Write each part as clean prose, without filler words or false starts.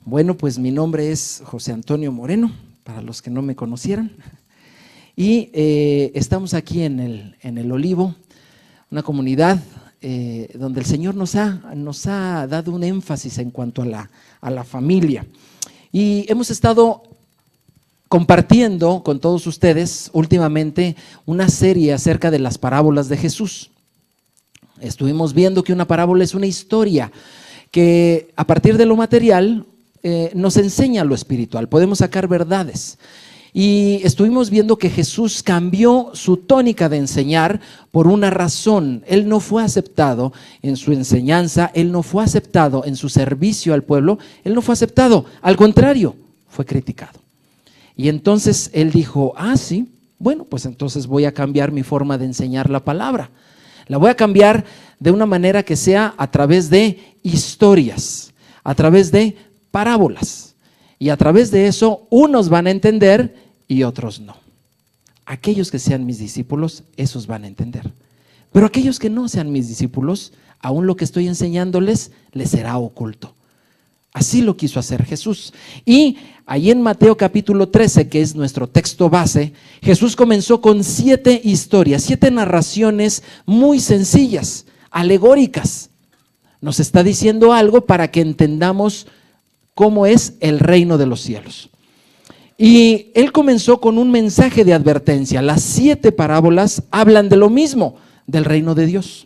Bueno, pues mi nombre es José Antonio Moreno, para los que no me conocieran, y estamos aquí en el Olivo, una comunidad donde el Señor nos ha dado un énfasis en cuanto a la familia. Y hemos estado compartiendo con todos ustedes últimamente una serie acerca de las parábolas de Jesús. Estuvimos viendo que una parábola es una historia que a partir de lo material nos enseña lo espiritual, podemos sacar verdades. Y estuvimos viendo que Jesús cambió su tónica de enseñar por una razón. Él no fue aceptado en su enseñanza, Él no fue aceptado en su servicio al pueblo, Él no fue aceptado, al contrario, fue criticado. Y entonces Él dijo, sí, bueno, pues entonces voy a cambiar mi forma de enseñar la palabra. La voy a cambiar de una manera que sea a través de historias, a través de parábolas. Y a través de eso unos van a entender y otros no. Aquellos que sean mis discípulos, esos van a entender. Pero aquellos que no sean mis discípulos, aún lo que estoy enseñándoles les será oculto. Así lo quiso hacer Jesús. Y ahí en Mateo capítulo 13, que es nuestro texto base, Jesús comenzó con 7 historias, 7 narraciones muy sencillas, alegóricas. Nos está diciendo algo para que entendamos cómo es el reino de los cielos. Y Él comenzó con un mensaje de advertencia. Las 7 parábolas hablan de lo mismo, del reino de Dios.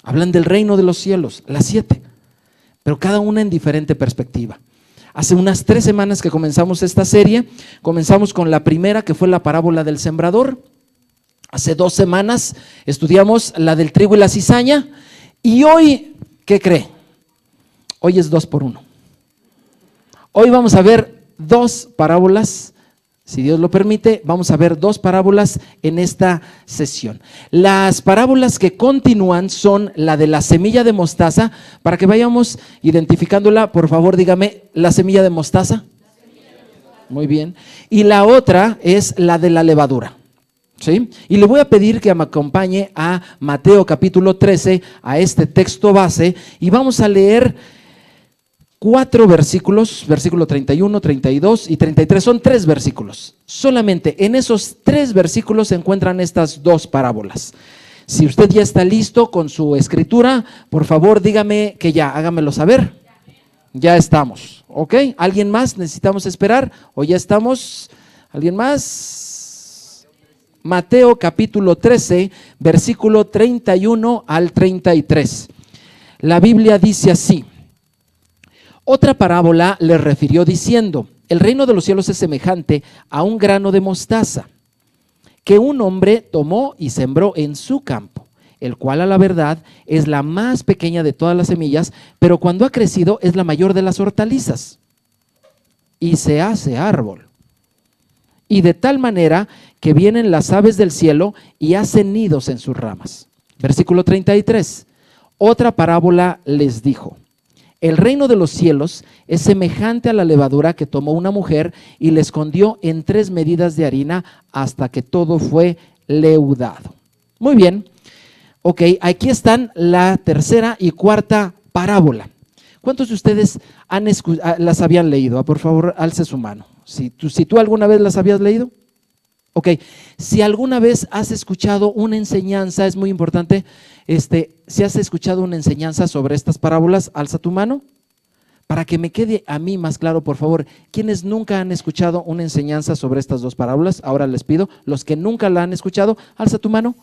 Hablan del reino de los cielos, las 7. Pero cada una en diferente perspectiva. Hace unas 3 semanas que comenzamos esta serie, comenzamos con la primera, que fue la parábola del sembrador. Hace 2 semanas estudiamos la del trigo y la cizaña. Y hoy, ¿qué cree? Hoy es 2 por 1. Hoy vamos a ver 2 parábolas. Si Dios lo permite, vamos a ver 2 parábolas en esta sesión. Las parábolas que continúan son la de la semilla de mostaza. Para que vayamos identificándola, por favor dígame, ¿la semilla de mostaza? Muy bien. Y la otra es la de la levadura. ¿Sí? Y le voy a pedir que me acompañe a Mateo capítulo 13, a este texto base, y vamos a leer 4 versículos, versículo 31, 32 y 33, son 3 versículos. Solamente en esos 3 versículos se encuentran estas 2 parábolas. Si usted ya está listo con su escritura, por favor dígame que ya, hágamelo saber. Ya estamos, ¿ok? ¿Alguien más? ¿Necesitamos esperar? ¿O ya estamos? ¿Alguien más? Mateo capítulo 13, versículo 31 al 33. La Biblia dice así. Otra parábola le refirió diciendo, el reino de los cielos es semejante a un grano de mostaza, que un hombre tomó y sembró en su campo, el cual a la verdad es la más pequeña de todas las semillas, pero cuando ha crecido es la mayor de las hortalizas, y se hace árbol. Y de tal manera que vienen las aves del cielo y hacen nidos en sus ramas. Versículo 33, otra parábola les dijo. El reino de los cielos es semejante a la levadura que tomó una mujer y le escondió en 3 medidas de harina hasta que todo fue leudado. Muy bien, ok, aquí están la tercera y cuarta parábola. ¿Cuántos de ustedes las habían leído? Por favor, alce su mano. Si tú alguna vez las habías leído. Ok, si alguna vez has escuchado una enseñanza, es muy importante, si has escuchado una enseñanza sobre estas parábolas, alza tu mano, para que me quede a mí más claro, por favor. ¿Quiénes nunca han escuchado una enseñanza sobre estas 2 parábolas? Ahora les pido, los que nunca la han escuchado, alza tu mano.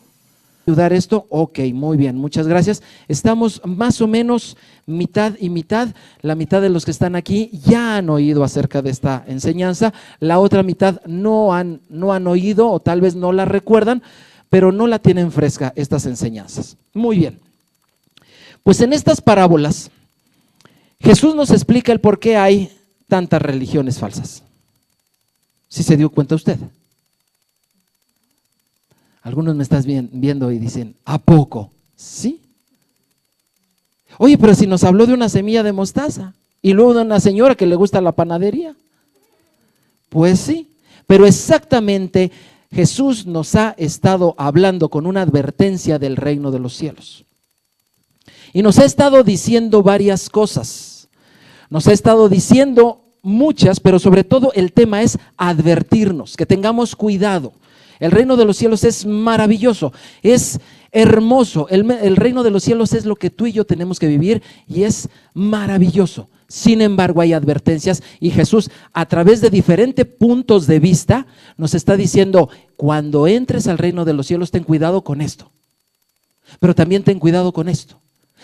¿Ayudar esto? Ok, muy bien, muchas gracias. Estamos más o menos mitad y mitad. La mitad de los que están aquí ya han oído acerca de esta enseñanza. La otra mitad no han oído o tal vez no la recuerdan, pero no la tienen fresca estas enseñanzas. Muy bien. Pues en estas parábolas, Jesús nos explica el por qué hay tantas religiones falsas. ¿Sí se dio cuenta usted? Algunos me estás viendo y dicen, ¿a poco? Sí. Oye, pero si nos habló de una semilla de mostaza y luego de una señora que le gusta la panadería. Pues sí, pero exactamente Jesús nos ha estado hablando con una advertencia del reino de los cielos. Y nos ha estado diciendo varias cosas. Nos ha estado diciendo muchas, pero sobre todo el tema es advertirnos, que tengamos cuidado. El reino de los cielos es maravilloso, es hermoso. El reino de los cielos es lo que tú y yo tenemos que vivir y es maravilloso. Sin embargo, hay advertencias y Jesús, a través de diferentes puntos de vista, nos está diciendo: cuando entres al reino de los cielos, ten cuidado con esto, pero también ten cuidado con esto,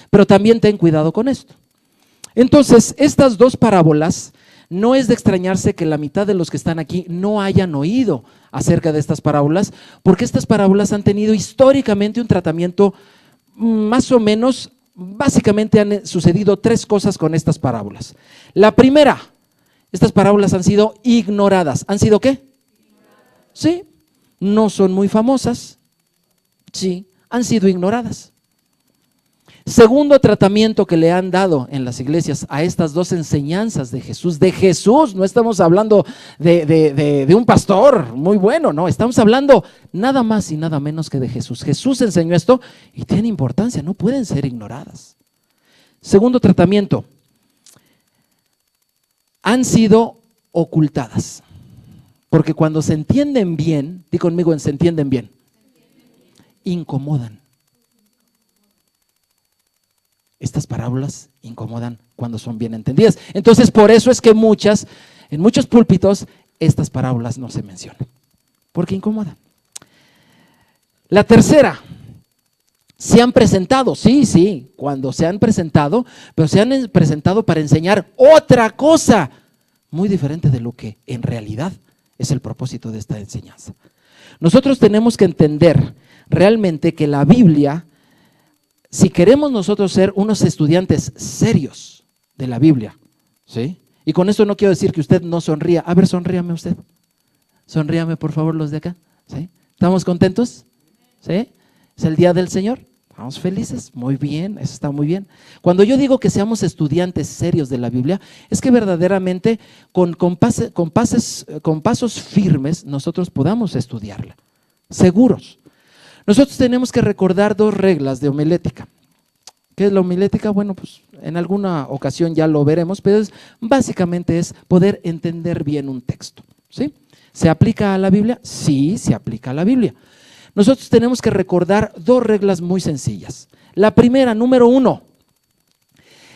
pero también ten cuidado con esto. Entonces, estas dos parábolas, no es de extrañarse que la mitad de los que están aquí no hayan oído acerca de estas parábolas, porque estas parábolas han tenido históricamente un tratamiento más o menos. Básicamente han sucedido tres cosas con estas parábolas. La primera, estas parábolas han sido ignoradas. ¿Han sido qué? Sí, no son muy famosas. Sí, han sido ignoradas. Segundo tratamiento que le han dado en las iglesias a estas dos enseñanzas de Jesús, no estamos hablando de un pastor muy bueno, no, estamos hablando nada más y nada menos que de Jesús. Jesús enseñó esto y tiene importancia, no pueden ser ignoradas. Segundo tratamiento, han sido ocultadas, porque cuando se entienden bien, di conmigo, se entienden bien, incomodan. Estas parábolas incomodan cuando son bien entendidas. Entonces, por eso es que en muchos púlpitos, estas parábolas no se mencionan, porque incomodan. La tercera, se han presentado, sí, cuando se han presentado, pero se han presentado para enseñar otra cosa muy diferente de lo que en realidad es el propósito de esta enseñanza. Nosotros tenemos que entender realmente que la Biblia, si queremos nosotros ser unos estudiantes serios de la Biblia, ¿sí? Y con esto no quiero decir que usted no sonría. A ver, sonríame usted. Sonríame, por favor, los de acá. ¿Sí? ¿Estamos contentos? ¿Sí? ¿Es el día del Señor? ¿Estamos felices? Muy bien, eso está muy bien. Cuando yo digo que seamos estudiantes serios de la Biblia, es que verdaderamente con pasos firmes nosotros podamos estudiarla, seguros. Nosotros tenemos que recordar dos reglas de homilética. ¿Qué es la homilética? Bueno, pues en alguna ocasión ya lo veremos, pero básicamente es poder entender bien un texto, ¿sí? ¿Se aplica a la Biblia? Sí, se aplica a la Biblia. Nosotros tenemos que recordar dos reglas muy sencillas. La primera, número 1,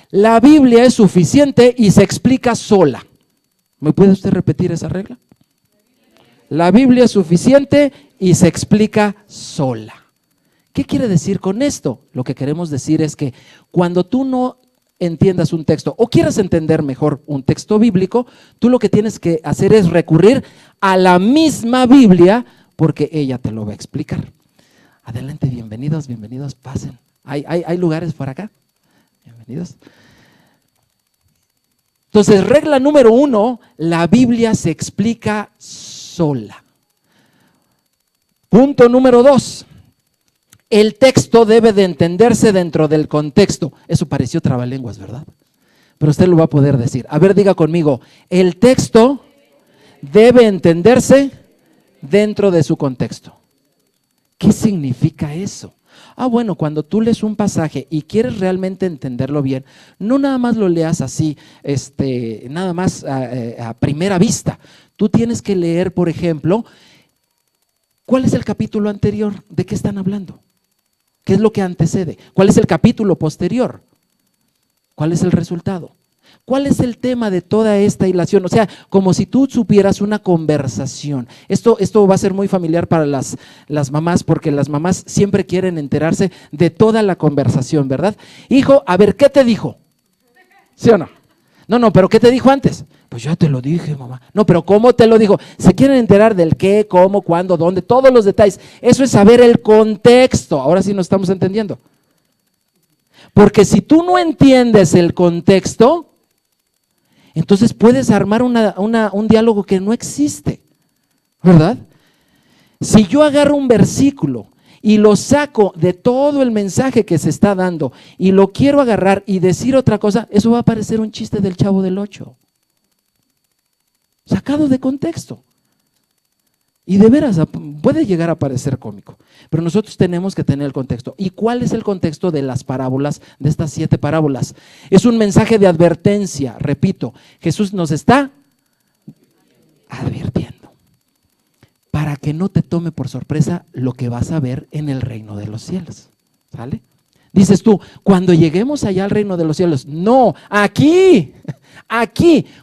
la Biblia es suficiente y se explica sola. ¿Me puede usted repetir esa regla? La Biblia es suficiente y se explica sola. ¿Qué quiere decir con esto? Lo que queremos decir es que cuando tú no entiendas un texto o quieras entender mejor un texto bíblico, tú lo que tienes que hacer es recurrir a la misma Biblia, porque ella te lo va a explicar. Adelante, bienvenidos, pasen. ¿Hay lugares por acá? Bienvenidos. Entonces, regla número 1, la Biblia se explica sola. Punto número 2, el texto debe de entenderse dentro del contexto. Eso pareció trabalenguas, ¿verdad? Pero usted lo va a poder decir. A ver, diga conmigo, el texto debe entenderse dentro de su contexto. ¿Qué significa eso? Bueno, cuando tú lees un pasaje y quieres realmente entenderlo bien, no nada más lo leas así, nada más a primera vista. Tú tienes que leer, por ejemplo, ¿cuál es el capítulo anterior? ¿De qué están hablando? ¿Qué es lo que antecede? ¿Cuál es el capítulo posterior? ¿Cuál es el resultado? ¿Cuál es el tema de toda esta hilación? O sea, como si tú supieras una conversación. Esto va a ser muy familiar para las mamás, porque las mamás siempre quieren enterarse de toda la conversación, ¿verdad? Hijo, a ver, ¿qué te dijo? ¿Sí o no? No, pero ¿qué te dijo antes? Pues ya te lo dije, mamá. No, pero ¿cómo te lo dijo? Se quieren enterar del qué, cómo, cuándo, dónde, todos los detalles. Eso es saber el contexto. Ahora sí nos estamos entendiendo. Porque si tú no entiendes el contexto, entonces puedes armar un diálogo que no existe, ¿verdad? Si yo agarro un versículo y lo saco de todo el mensaje que se está dando y lo quiero agarrar y decir otra cosa, eso va a parecer un chiste del Chavo del Ocho, sacado de contexto. Y de veras puede llegar a parecer cómico, pero nosotros tenemos que tener el contexto. ¿Y cuál es el contexto de las parábolas, de estas 7 parábolas? Es un mensaje de advertencia, repito, Jesús nos está advirtiendo, para que no te tome por sorpresa lo que vas a ver en el reino de los cielos. ¿Sale? Dices tú, cuando lleguemos allá al reino de los cielos. No, aquí,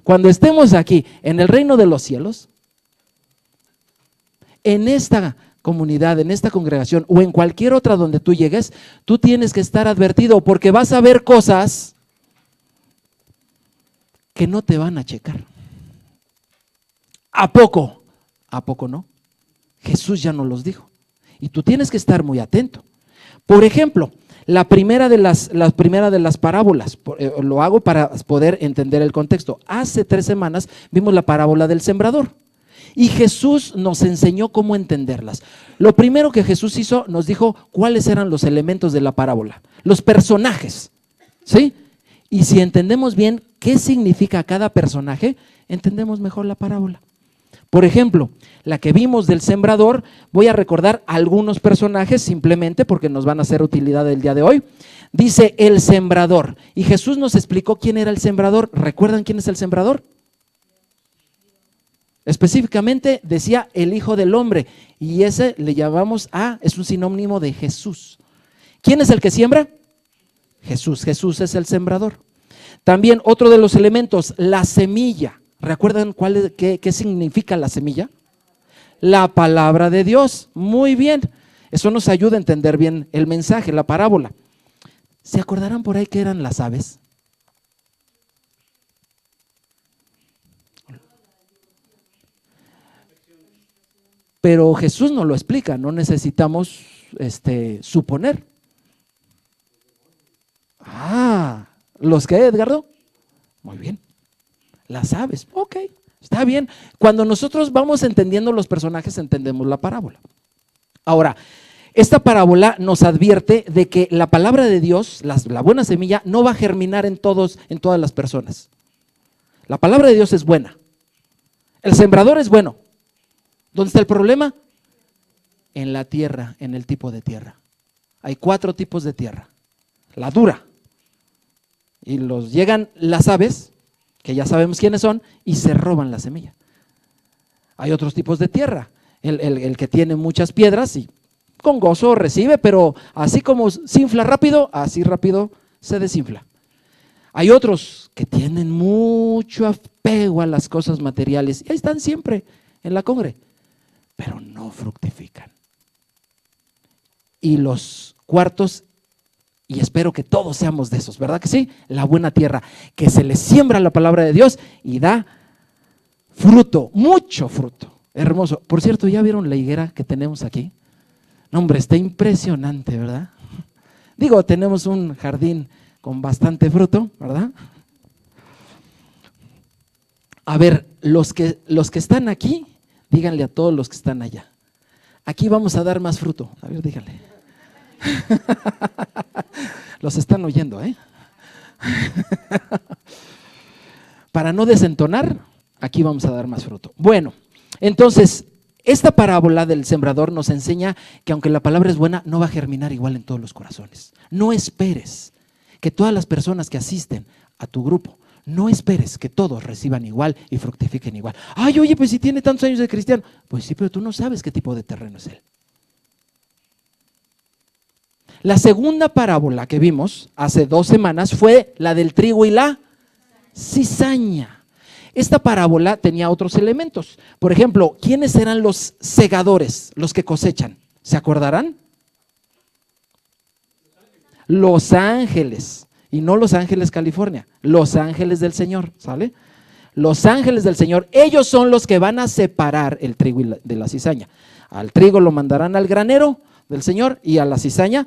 cuando estemos aquí, en el reino de los cielos, en esta comunidad, en esta congregación o en cualquier otra donde tú llegues, tú tienes que estar advertido porque vas a ver cosas que no te van a checar. ¿A poco? ¿A poco no? Jesús ya nos los dijo. Y tú tienes que estar muy atento. Por ejemplo, la primera de las parábolas, lo hago para poder entender el contexto. Hace 3 semanas vimos la parábola del sembrador y Jesús nos enseñó cómo entenderlas. Lo primero que Jesús hizo, nos dijo cuáles eran los elementos de la parábola, los personajes, ¿sí? Y si entendemos bien qué significa cada personaje, entendemos mejor la parábola. Por ejemplo, la que vimos del sembrador, voy a recordar algunos personajes simplemente porque nos van a hacer utilidad el día de hoy. Dice el sembrador, y Jesús nos explicó quién era el sembrador. ¿Recuerdan quién es el sembrador? Específicamente decía el Hijo del Hombre, y ese le llamamos es un sinónimo de Jesús. ¿Quién es el que siembra? Jesús es el sembrador. También otro de los elementos, la semilla. ¿Recuerdan qué significa la semilla? La palabra de Dios. Muy bien. Eso nos ayuda a entender bien el mensaje, la parábola. ¿Se acordarán por ahí qué eran las aves? Pero Jesús nos lo explica, no necesitamos suponer. ¿Los qué, Edgardo? Muy bien. Las aves, ok, está bien. Cuando nosotros vamos entendiendo los personajes, entendemos la parábola. Ahora, esta parábola nos advierte de que la palabra de Dios, la buena semilla, no va a germinar en todas las personas. La palabra de Dios es buena. El sembrador es bueno. ¿Dónde está el problema? En la tierra, en el tipo de tierra. Hay 4 tipos de tierra. La dura. Y llegan las aves, que ya sabemos quiénes son, y se roban la semilla. Hay otros tipos de tierra, el que tiene muchas piedras y con gozo recibe, pero así como se infla rápido, así rápido se desinfla. Hay otros que tienen mucho apego a las cosas materiales y ahí están siempre en la congre, pero no fructifican. Y los cuartos, y espero que todos seamos de esos, ¿verdad que sí? La buena tierra, que se le siembra la palabra de Dios y da fruto, mucho fruto, hermoso. Por cierto, ¿ya vieron la higuera que tenemos aquí? No, hombre, está impresionante, ¿verdad? Digo, tenemos un jardín con bastante fruto, ¿verdad? A ver, los que están aquí, díganle a todos los que están allá, aquí vamos a dar más fruto. A ver, díganle. Los están oyendo, ¿eh? Para no desentonar, aquí vamos a dar más fruto. Bueno, entonces, esta parábola del sembrador nos enseña que aunque la palabra es buena, no va a germinar igual en todos los corazones. No esperes que todas las personas que asisten a tu grupo, no esperes que todos reciban igual y fructifiquen igual. Ay, oye, pues si tiene tantos años de cristiano. Pues sí, pero tú no sabes qué tipo de terreno es él. La segunda parábola que vimos hace 2 semanas fue la del trigo y la cizaña. Esta parábola tenía otros elementos. Por ejemplo, ¿quiénes eran los segadores, los que cosechan? ¿Se acordarán? Los ángeles, y no Los Ángeles, California, los ángeles del Señor, ¿sale? Los ángeles del Señor, ellos son los que van a separar el trigo de la cizaña. Al trigo lo mandarán al granero del Señor y a la cizaña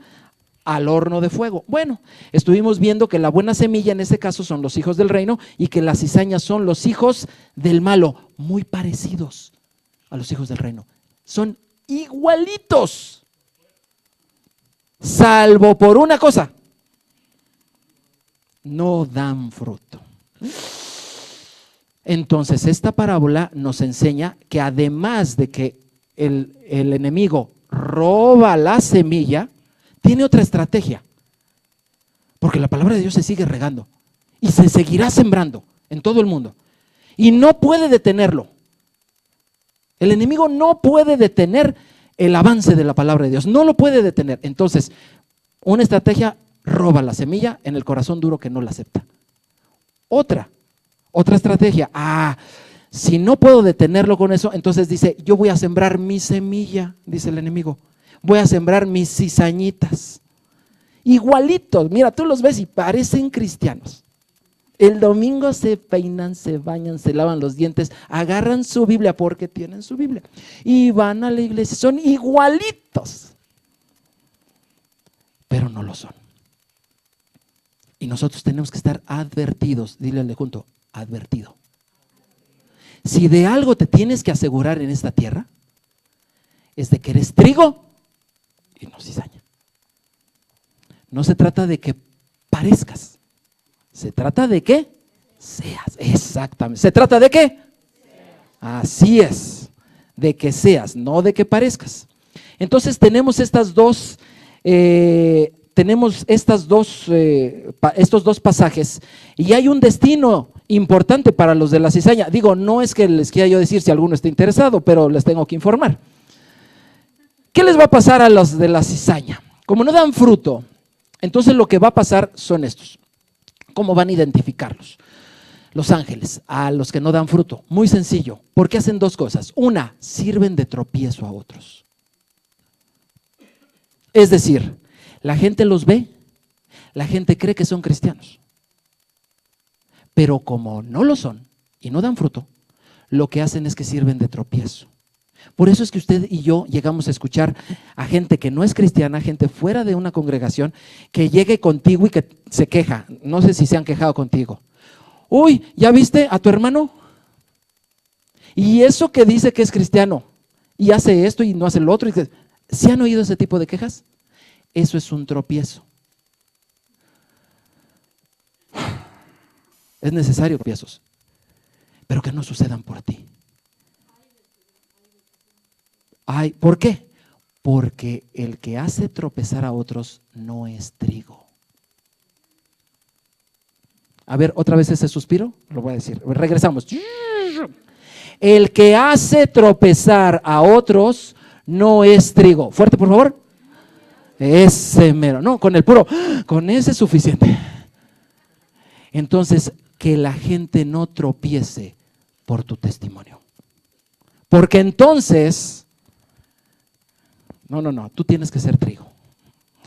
al horno de fuego. Bueno, estuvimos viendo que la buena semilla en este caso son los hijos del reino y que las cizañas son los hijos del malo, muy parecidos a los hijos del reino. Son igualitos, salvo por una cosa: no dan fruto. Entonces, esta parábola nos enseña que además de que el enemigo roba la semilla, tiene otra estrategia, porque la palabra de Dios se sigue regando y se seguirá sembrando en todo el mundo y no puede detenerlo. El enemigo no puede detener el avance de la palabra de Dios, no lo puede detener. Entonces, una estrategia: roba la semilla en el corazón duro que no la acepta. Otra estrategia: si no puedo detenerlo con eso, entonces dice: yo voy a sembrar mi semilla, dice el enemigo. Voy a sembrar mis cizañitas. Igualitos, mira, tú los ves y parecen cristianos. El domingo se peinan, se bañan, se lavan los dientes, agarran su Biblia porque tienen su Biblia y van a la iglesia, son igualitos, pero no lo son. Y nosotros tenemos que estar advertidos. Dile al de junto: advertido. Si de algo te tienes que asegurar en esta tierra, es de que eres trigo y no cizaña. No se trata de que parezcas, se trata de que seas. Exactamente. ¿Se trata de qué? Así es, de que seas, no de que parezcas. Entonces tenemos estos dos pasajes, y hay un destino importante para los de la cizaña. Digo, no es que les quiera yo decir si alguno está interesado, pero les tengo que informar. ¿Qué les va a pasar a los de la cizaña? Como no dan fruto, entonces lo que va a pasar son estos. ¿Cómo van a identificarlos? Los ángeles, a los que no dan fruto. Muy sencillo, porque hacen dos cosas. Una, sirven de tropiezo a otros. Es decir, la gente los ve, la gente cree que son cristianos, pero como no lo son y no dan fruto, lo que hacen es que sirven de tropiezo. Por eso es que usted y yo llegamos a escuchar a gente que no es cristiana, gente fuera de una congregación, que llegue contigo y que se queja. No sé si se han quejado contigo. Uy, ¿ya viste a tu hermano? Y eso que dice que es cristiano y hace esto y no hace lo otro. ¿Sí han oído ese tipo de quejas? Eso es un tropiezo. Es necesario tropiezos, pero que no sucedan por ti. ¿Por qué? Porque el que hace tropezar a otros no es trigo. A ver, otra vez ese suspiro, lo voy a decir. Regresamos. El que hace tropezar a otros no es trigo. Fuerte, por favor. Ese mero. No, con ese es suficiente. Entonces, que la gente no tropiece por tu testimonio. Porque entonces, no, tú tienes que ser trigo.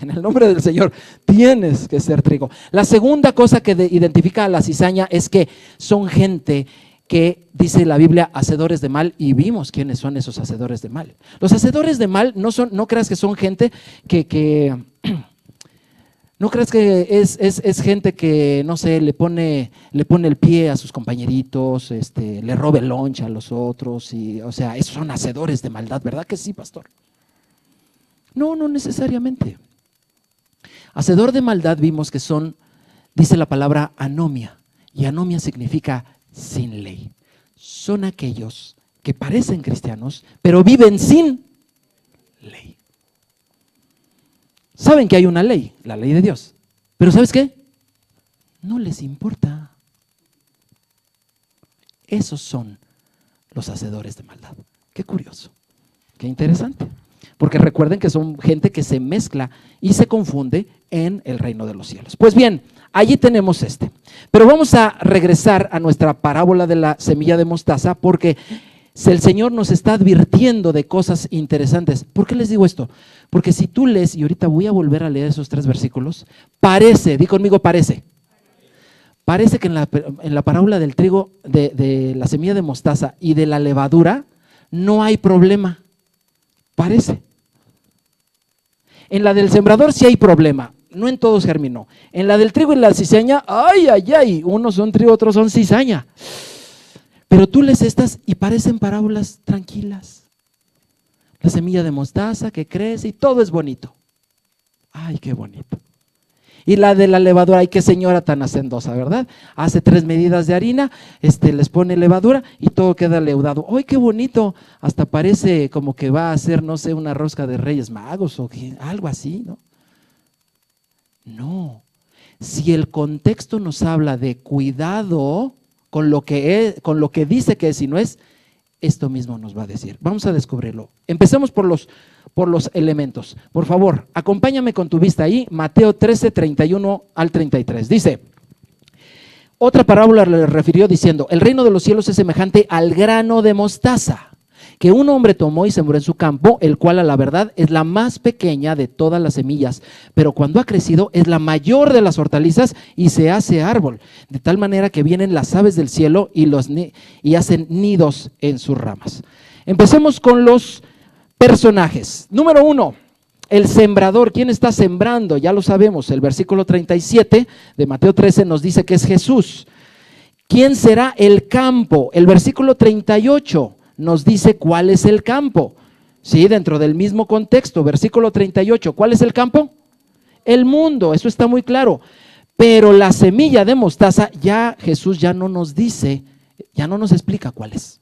En el nombre del Señor, tienes que ser trigo. La segunda cosa que identifica a la cizaña es que son gente que, dice la Biblia, hacedores de mal, y vimos quiénes son esos hacedores de mal. Los hacedores de mal no creas que son gente que no creas que es gente que, no sé, le pone el pie a sus compañeritos, le robe el lunch a los otros, o sea, esos son hacedores de maldad, ¿verdad que sí, pastor? No necesariamente. Hacedor de maldad vimos que son, dice la palabra anomia, y anomia significa sin ley. Son aquellos que parecen cristianos, pero viven sin ley. Saben que hay una ley, la ley de Dios, pero ¿sabes qué? No les importa. Esos son los hacedores de maldad. Qué curioso, qué interesante. Porque recuerden que son gente que se mezcla y se confunde en el reino de los cielos. Pues bien, allí tenemos Pero vamos a regresar a nuestra parábola de la semilla de mostaza, porque el Señor nos está advirtiendo de cosas interesantes. ¿Por qué les digo esto? Porque si tú lees, y ahorita voy a volver a leer esos 3 versículos, parece, di conmigo, parece que en la parábola del trigo, de la semilla de mostaza y de la levadura, no hay problema. Parece. En la del sembrador sí hay problema, no en todos germinó. En la del trigo y la cizaña, ay, unos son trigo, otros son cizaña. Pero tú lees estas y parecen parábolas tranquilas. La semilla de mostaza que crece y todo es bonito. Ay, qué bonito. Y la de la levadura, ay, qué señora tan hacendosa, ¿verdad? Hace 3 medidas de harina, les pone levadura y todo queda leudado. ¡Ay, qué bonito! Hasta parece como que va a hacer, no sé, una rosca de Reyes Magos o algo así, ¿no? No. Si el contexto nos habla de cuidado con lo que dice que es y no es, esto mismo nos va a decir. Vamos a descubrirlo. Empecemos por los elementos. Por favor, acompáñame con tu vista ahí, Mateo 13, 31 al 33. Dice, otra parábola le refirió diciendo, el reino de los cielos es semejante al grano de mostaza, que un hombre tomó y sembró en su campo, el cual a la verdad es la más pequeña de todas las semillas, pero cuando ha crecido es la mayor de las hortalizas y se hace árbol, de tal manera que vienen las aves del cielo y hacen nidos en sus ramas. Empecemos con los personajes. Número 1, el sembrador. ¿Quién está sembrando? Ya lo sabemos, el versículo 37 de Mateo 13 nos dice que es Jesús. ¿Quién será el campo? El versículo 38 nos dice cuál es el campo. Sí, dentro del mismo contexto, versículo 38, ¿cuál es el campo? El mundo, eso está muy claro. Pero la semilla de mostaza, ya Jesús ya no nos dice, ya no nos explica cuál es.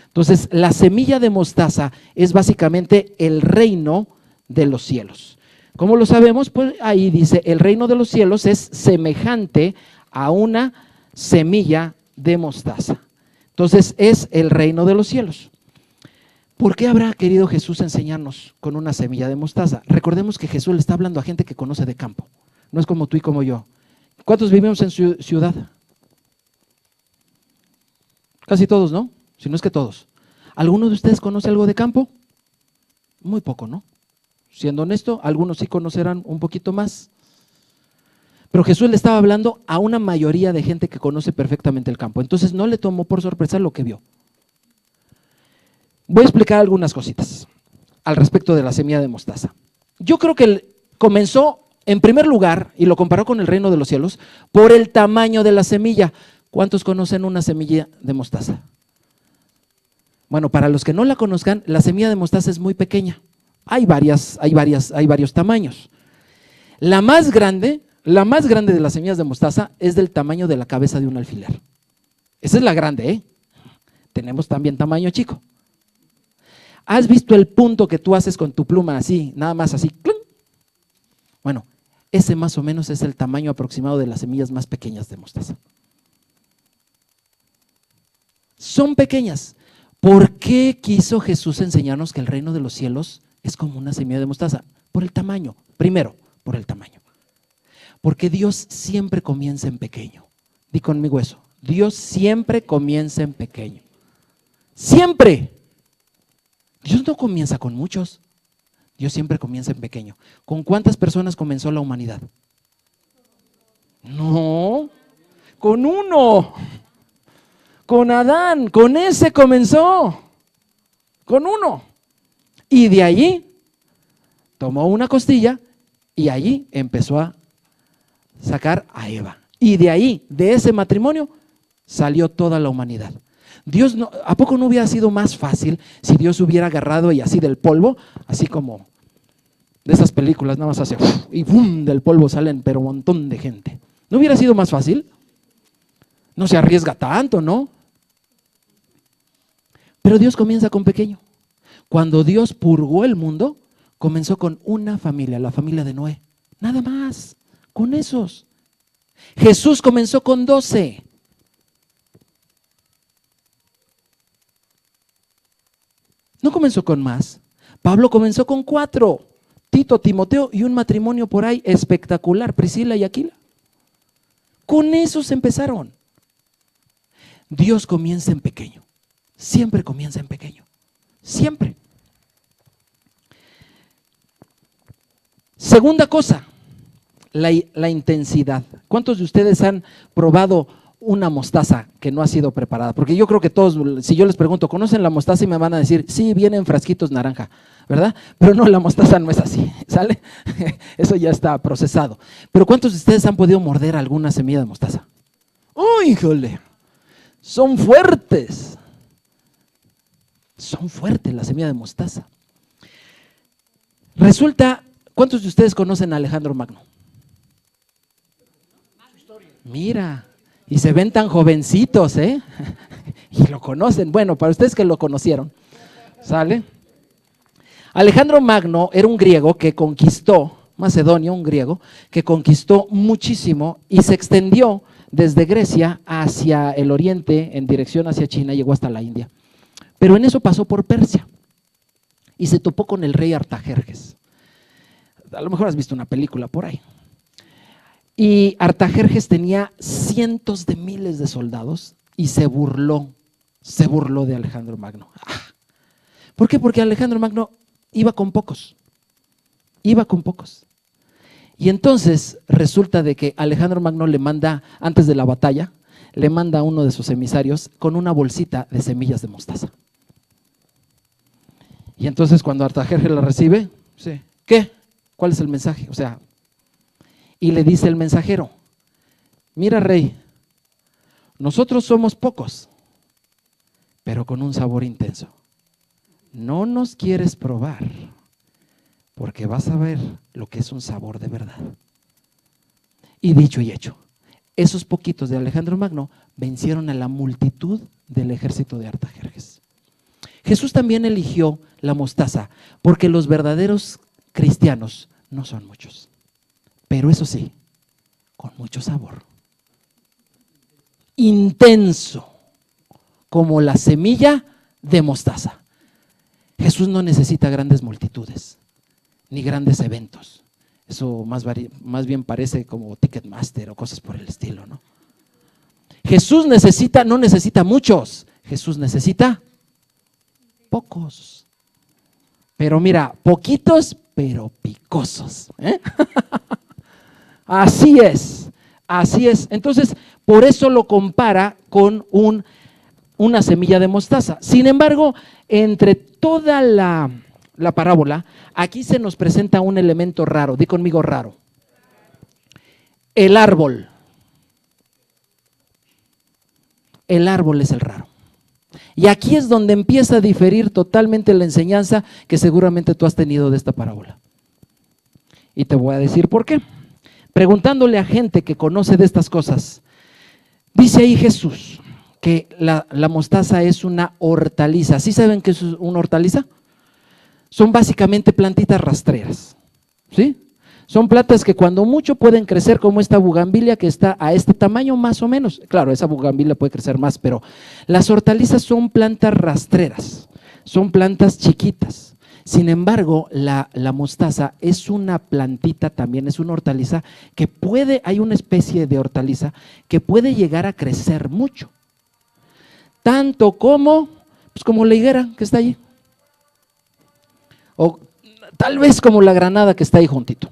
Entonces, la semilla de mostaza es básicamente el reino de los cielos. ¿Cómo lo sabemos? Pues ahí dice, el reino de los cielos es semejante a una semilla de mostaza. Entonces es el reino de los cielos. ¿Por qué habrá querido Jesús enseñarnos con una semilla de mostaza? Recordemos que Jesús le está hablando a gente que conoce de campo, no es como tú y como yo. ¿Cuántos vivimos en ciudad? Casi todos, ¿no? Si no es que todos. ¿Alguno de ustedes conoce algo de campo? Muy poco, ¿no? Siendo honesto, algunos sí conocerán un poquito más. Pero Jesús le estaba hablando a una mayoría de gente que conoce perfectamente el campo. Entonces no le tomó por sorpresa lo que vio. Voy a explicar algunas cositas al respecto de la semilla de mostaza. Yo creo que él comenzó en primer lugar, y lo comparó con el reino de los cielos, por el tamaño de la semilla. ¿Cuántos conocen una semilla de mostaza? Bueno, para los que no la conozcan, la semilla de mostaza es muy pequeña. Hay varios tamaños. La más grande de las semillas de mostaza es del tamaño de la cabeza de un alfiler. Esa es la grande, ¿eh? Tenemos también tamaño chico. ¿Has visto el punto que tú haces con tu pluma así, nada más así? ¡Clum! Bueno, ese más o menos es el tamaño aproximado de las semillas más pequeñas de mostaza. Son pequeñas. ¿Por qué quiso Jesús enseñarnos que el reino de los cielos es como una semilla de mostaza? Por el tamaño. Primero, por el tamaño. Porque Dios siempre comienza en pequeño. Di conmigo eso. Dios siempre comienza en pequeño. Siempre. Dios no comienza con muchos. Dios siempre comienza en pequeño. ¿Con cuántas personas comenzó la humanidad? No, con uno. Con Adán, con ese comenzó. Con uno. Y de allí tomó una costilla y allí empezó a sacar a Eva. Y de ahí, de ese matrimonio, salió toda la humanidad. Dios no, ¿a poco no hubiera sido más fácil si Dios hubiera agarrado y así del polvo, así como de esas películas, nada más hace y ¡bum! Del polvo salen pero un montón de gente? ¿No hubiera sido más fácil? No se arriesga tanto, ¿no? Pero Dios comienza con pequeño. Cuando Dios purgó el mundo, comenzó con una familia, la familia de Noé. Nada más, con esos. Jesús comenzó con 12. No comenzó con más. Pablo comenzó con 4. Tito, Timoteo y un matrimonio por ahí espectacular, Priscila y Aquila. Con esos empezaron. Dios comienza en pequeño. Siempre comienza en pequeño. Siempre. Segunda cosa, la intensidad. ¿Cuántos de ustedes han probado una mostaza que no ha sido preparada? Porque yo creo que todos, si yo les pregunto, ¿conocen la mostaza? Y me van a decir, sí, viene en frasquitos naranja, ¿verdad? Pero no, la mostaza no es así, ¿sale? Eso ya está procesado. Pero ¿cuántos de ustedes han podido morder alguna semilla de mostaza? ¡Uy, híjole! Son fuertes. Son fuertes las semillas de mostaza. Resulta, ¿cuántos de ustedes conocen a Alejandro Magno? Mira, y se ven tan jovencitos, ¿eh? Y lo conocen. Bueno, para ustedes que lo conocieron, ¿sale? Alejandro Magno era un griego que conquistó, macedonio, un griego, que conquistó muchísimo y se extendió desde Grecia hacia el oriente, en dirección hacia China, llegó hasta la India. Pero en eso pasó por Persia y se topó con el rey Artajerjes. A lo mejor has visto una película por ahí. Y Artajerjes tenía cientos de miles de soldados y se burló de Alejandro Magno. ¿Por qué? Porque Alejandro Magno iba con pocos. Y entonces resulta de que Alejandro Magno le manda, antes de la batalla, le manda a uno de sus emisarios con una bolsita de semillas de mostaza. Y entonces cuando Artajerjes la recibe, sí, ¿qué? ¿Cuál es el mensaje? O sea, y le dice el mensajero, mira rey, nosotros somos pocos, pero con un sabor intenso. No nos quieres probar, porque vas a ver lo que es un sabor de verdad. Y dicho y hecho, esos poquitos de Alejandro Magno vencieron a la multitud del ejército de Artajerjes. Jesús también eligió la mostaza, porque los verdaderos cristianos no son muchos, pero eso sí, con mucho sabor. Intenso, como la semilla de mostaza. Jesús no necesita grandes multitudes, ni grandes eventos. Eso más bien parece como Ticketmaster o cosas por el estilo, ¿no? Jesús no necesita muchos, Jesús necesita pocos. Pero mira, poquitos, pero picosos, ¿eh? Así es. Entonces, por eso lo compara con una semilla de mostaza. Sin embargo, entre toda la parábola, aquí se nos presenta un elemento raro. Di conmigo raro. El árbol. El árbol es el raro. Y aquí es donde empieza a diferir totalmente la enseñanza que seguramente tú has tenido de esta parábola. Y te voy a decir por qué. Preguntándole a gente que conoce de estas cosas, dice ahí Jesús que la mostaza es una hortaliza. ¿Sí saben qué es una hortaliza? Son básicamente plantitas rastreras, ¿sí? Son plantas que cuando mucho pueden crecer como esta bugambilia que está a este tamaño más o menos. Claro, esa bugambilia puede crecer más, pero las hortalizas son plantas rastreras, son plantas chiquitas. Sin embargo, la mostaza es una plantita también, es una hortaliza que hay una especie de hortaliza que puede llegar a crecer mucho. Tanto como la higuera que está allí. O tal vez como la granada que está ahí juntito.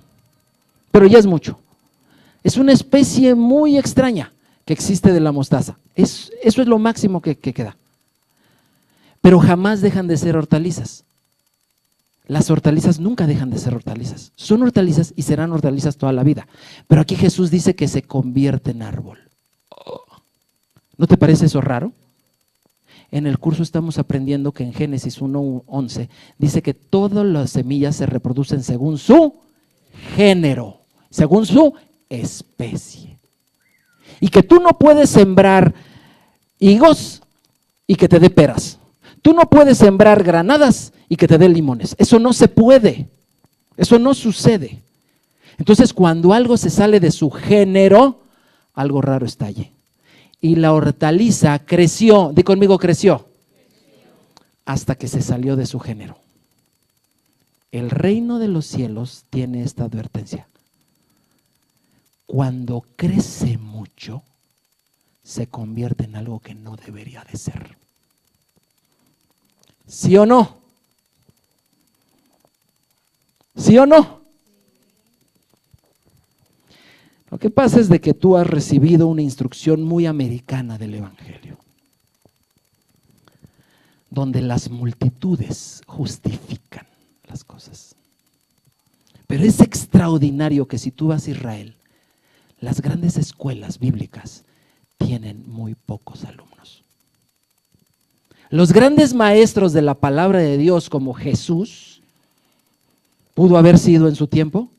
Pero ya es mucho. Es una especie muy extraña que existe de la mostaza. Eso es lo máximo que queda. Pero jamás dejan de ser hortalizas. Las hortalizas nunca dejan de ser hortalizas. Son hortalizas y serán hortalizas toda la vida. Pero aquí Jesús dice que se convierte en árbol. ¿No te parece eso raro? En el curso estamos aprendiendo que en Génesis 1:11 dice que todas las semillas se reproducen según su género, según su especie. Y que tú no puedes sembrar higos y que te dé peras. Tú no puedes sembrar granadas y que te dé limones. Eso no se puede. Eso no sucede. Entonces, cuando algo se sale de su género, algo raro está allí. Y la hortaliza creció, di conmigo creció, hasta que se salió de su género. El reino de los cielos tiene esta advertencia. Cuando crece mucho, se convierte en algo que no debería de ser. ¿Sí o no? ¿Sí o no? Lo que pasa es de que tú has recibido una instrucción muy americana del Evangelio, donde las multitudes justifican las cosas. Pero es extraordinario que si tú vas a Israel, las grandes escuelas bíblicas tienen muy pocos alumnos. Los grandes maestros de la palabra de Dios, como Jesús, pudo haber sido en su tiempo,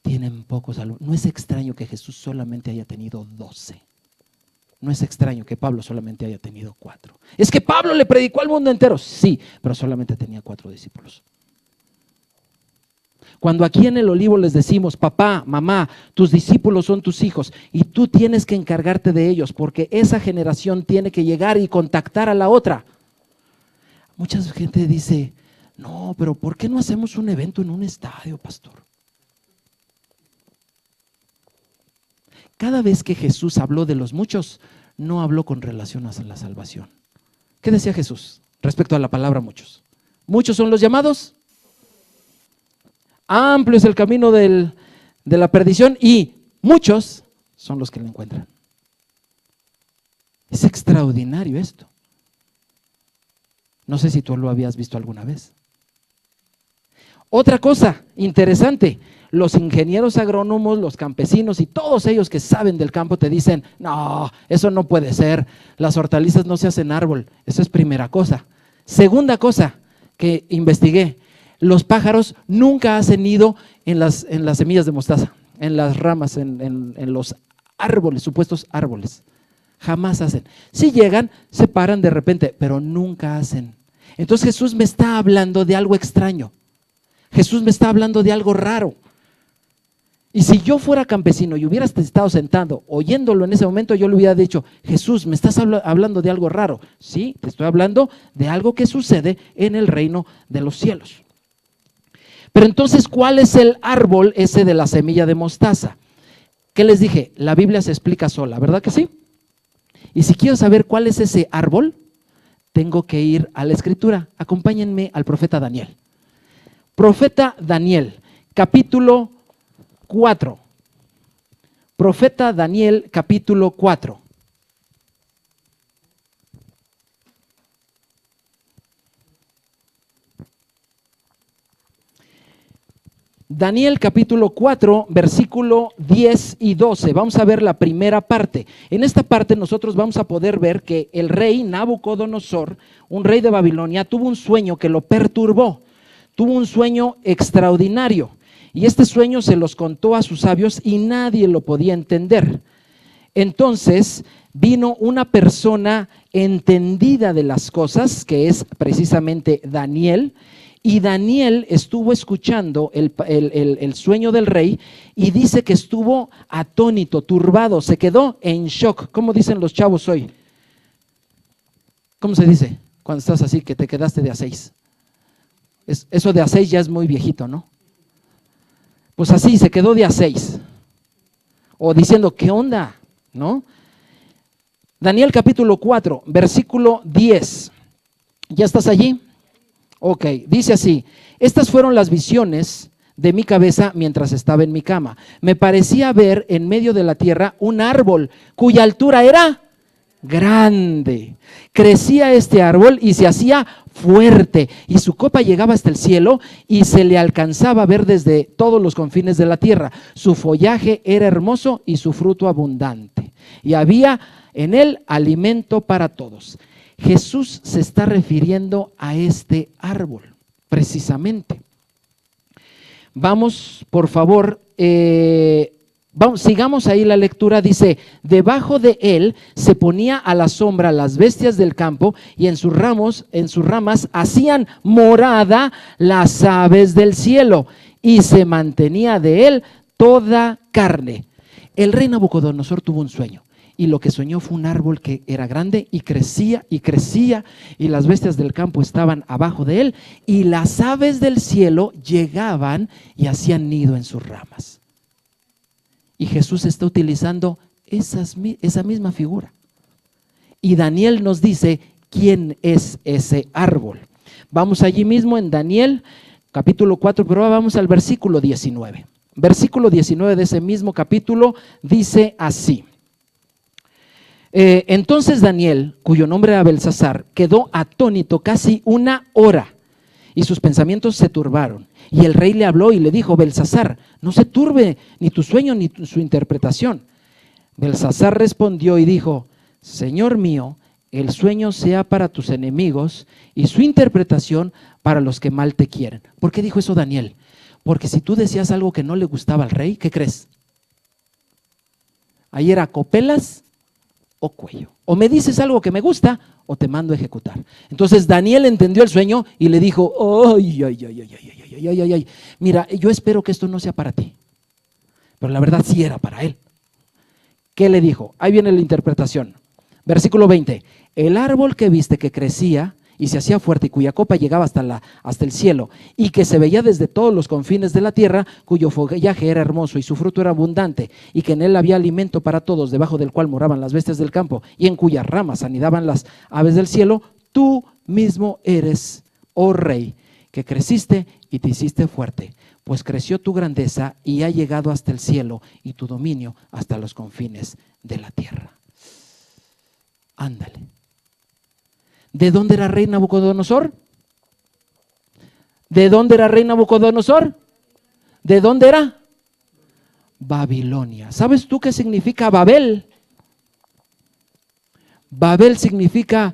tienen pocos alumnos. No es extraño que Jesús solamente haya tenido 12. No es extraño que Pablo solamente haya tenido 4. Es que Pablo le predicó al mundo entero. Sí, pero solamente tenía 4 discípulos. Cuando aquí en el Olivo les decimos, papá, mamá, tus discípulos son tus hijos y tú tienes que encargarte de ellos porque esa generación tiene que llegar y contactar a la otra. Mucha gente dice, no, pero ¿por qué no hacemos un evento en un estadio, pastor? Cada vez que Jesús habló de los muchos, no habló con relación a la salvación. ¿Qué decía Jesús respecto a la palabra muchos? Muchos son los llamados, amplio es el camino de la perdición y muchos son los que lo encuentran. Es extraordinario esto. No sé si tú lo habías visto alguna vez. Otra cosa interesante, los ingenieros agrónomos, los campesinos y todos ellos que saben del campo te dicen, no, eso no puede ser, las hortalizas no se hacen árbol. Eso es primera cosa. Segunda cosa que investigué, los pájaros nunca hacen nido en las semillas de mostaza, en las ramas, en los árboles, supuestos árboles. Jamás hacen. Si llegan, se paran de repente, pero nunca hacen. Entonces Jesús me está hablando de algo extraño. Jesús me está hablando de algo raro. Y si yo fuera campesino y hubieras estado sentado oyéndolo en ese momento, yo le hubiera dicho, Jesús, me estás hablando de algo raro. Sí, te estoy hablando de algo que sucede en el reino de los cielos. Pero entonces, ¿cuál es el árbol ese de la semilla de mostaza? ¿Qué les dije? La Biblia se explica sola, ¿verdad que sí? Y si quiero saber cuál es ese árbol, tengo que ir a la Escritura. Acompáñenme al profeta Daniel. Profeta Daniel, capítulo 4. Profeta Daniel, capítulo 4. Daniel capítulo 4, versículo 10 y 12. Vamos a ver la primera parte. En esta parte nosotros vamos a poder ver que el rey Nabucodonosor, un rey de Babilonia, tuvo un sueño que lo perturbó. Tuvo un sueño extraordinario. Y este sueño se los contó a sus sabios y nadie lo podía entender. Entonces vino una persona entendida de las cosas, que es precisamente Daniel. Y Daniel estuvo escuchando el sueño del rey y dice que estuvo atónito, turbado, se quedó en shock. ¿Cómo dicen los chavos hoy? ¿Cómo se dice cuando estás así, que te quedaste de a 6? Eso de a 6 ya es muy viejito, ¿no? Pues así, se quedó de a 6. O diciendo, ¿qué onda? ¿No? Daniel capítulo 4, versículo 10. ¿Ya estás allí? Ok, dice así, estas fueron las visiones de mi cabeza mientras estaba en mi cama. Me parecía ver en medio de la tierra un árbol cuya altura era grande. Crecía este árbol y se hacía fuerte y su copa llegaba hasta el cielo y se le alcanzaba a ver desde todos los confines de la tierra. Su follaje era hermoso y su fruto abundante y había en él alimento para todos. Jesús se está refiriendo a este árbol, precisamente. Vamos, por favor, sigamos ahí la lectura. Dice, debajo de él se ponía a la sombra las bestias del campo y en sus ramas hacían morada las aves del cielo y se mantenía de él toda carne. El rey Nabucodonosor tuvo un sueño. Y lo que soñó fue un árbol que era grande y crecía y las bestias del campo estaban abajo de él y las aves del cielo llegaban y hacían nido en sus ramas. Y Jesús está utilizando esa misma figura. Y Daniel nos dice quién es ese árbol. Vamos allí mismo en Daniel capítulo 4, pero ahora vamos al versículo 19. Versículo 19 de ese mismo capítulo dice así. Entonces Daniel, cuyo nombre era Belsasar, quedó atónito casi una hora y sus pensamientos se turbaron. Y el rey le habló y le dijo, Belsasar, no se turbe ni tu sueño ni su interpretación. Belsasar respondió y dijo, Señor mío, el sueño sea para tus enemigos y su interpretación para los que mal te quieren. ¿Por qué dijo eso Daniel? Porque si tú decías algo que no le gustaba al rey, ¿qué crees? Ahí era copelas o cuello. O me dices algo que me gusta o te mando a ejecutar. Entonces Daniel entendió el sueño y le dijo, ay, mira, yo espero que esto no sea para ti. Pero la verdad sí era para él. ¿Qué le dijo? Ahí viene la interpretación. Versículo 20. El árbol que viste que crecía y se hacía fuerte y cuya copa llegaba hasta el cielo y que se veía desde todos los confines de la tierra, cuyo follaje era hermoso y su fruto era abundante y que en él había alimento para todos, debajo del cual moraban las bestias del campo y en cuyas ramas anidaban las aves del cielo, tú mismo eres, oh Rey, que creciste y te hiciste fuerte, pues creció tu grandeza y ha llegado hasta el cielo y tu dominio hasta los confines de la tierra. Ándale. ¿De dónde era rey Nabucodonosor? ¿De dónde era rey Nabucodonosor? ¿De dónde era? Babilonia. ¿Sabes tú qué significa Babel? Babel significa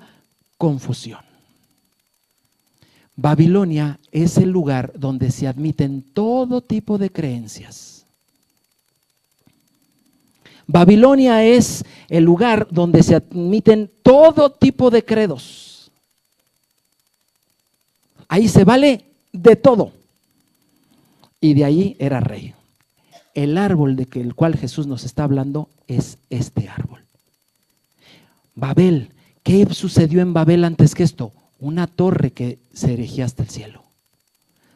confusión. Babilonia es el lugar donde se admiten todo tipo de creencias. Babilonia es el lugar donde se admiten todo tipo de credos. Ahí se vale de todo. Y de ahí era rey. El árbol del cual Jesús nos está hablando es este árbol. Babel. ¿Qué sucedió en Babel antes que esto? Una torre que se erigía hasta el cielo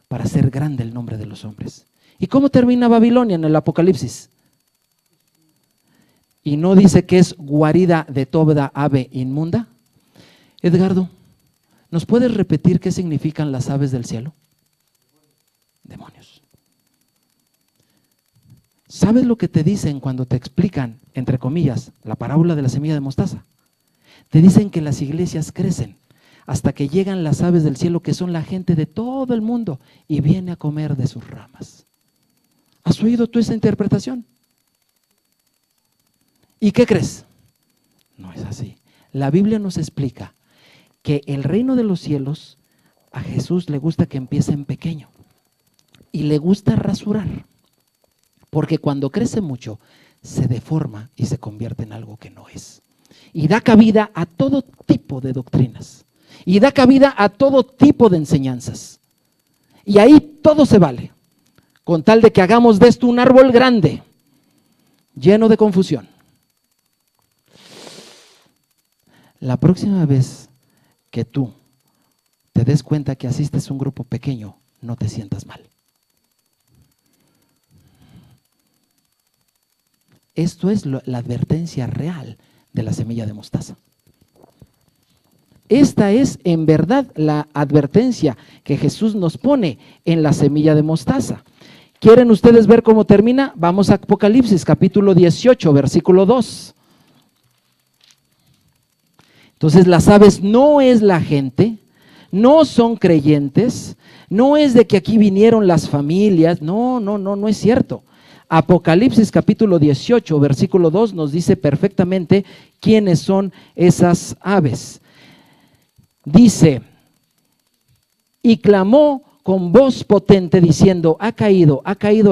para hacer grande el nombre de los hombres. ¿Y cómo termina Babilonia en el Apocalipsis? ¿Y no dice que es guarida de toda ave inmunda? Edgardo, ¿nos puedes repetir qué significan las aves del cielo? Demonios. ¿Sabes lo que te dicen cuando te explican, entre comillas, la parábola de la semilla de mostaza? Te dicen que las iglesias crecen hasta que llegan las aves del cielo, que son la gente de todo el mundo, y viene a comer de sus ramas. ¿Has oído tú esa interpretación? ¿Y qué crees? No es así. La Biblia nos explica que el reino de los cielos, a Jesús le gusta que empiece en pequeño y le gusta rasurar, porque cuando crece mucho se deforma y se convierte en algo que no es. Y da cabida a todo tipo de doctrinas. Y da cabida a todo tipo de enseñanzas. Y ahí todo se vale, con tal de que hagamos de esto un árbol grande, lleno de confusión. La próxima vez que tú te des cuenta que asistes a un grupo pequeño, no te sientas mal. Esto es la advertencia real de la semilla de mostaza. Esta es en verdad la advertencia que Jesús nos pone en la semilla de mostaza. ¿Quieren ustedes ver cómo termina? Vamos a Apocalipsis capítulo 18, versículo 2. Entonces las aves no es la gente, no son creyentes, no es de que aquí vinieron las familias, no es cierto. Apocalipsis capítulo 18, versículo 2 nos dice perfectamente quiénes son esas aves. Dice, y clamó con voz potente diciendo, ha caído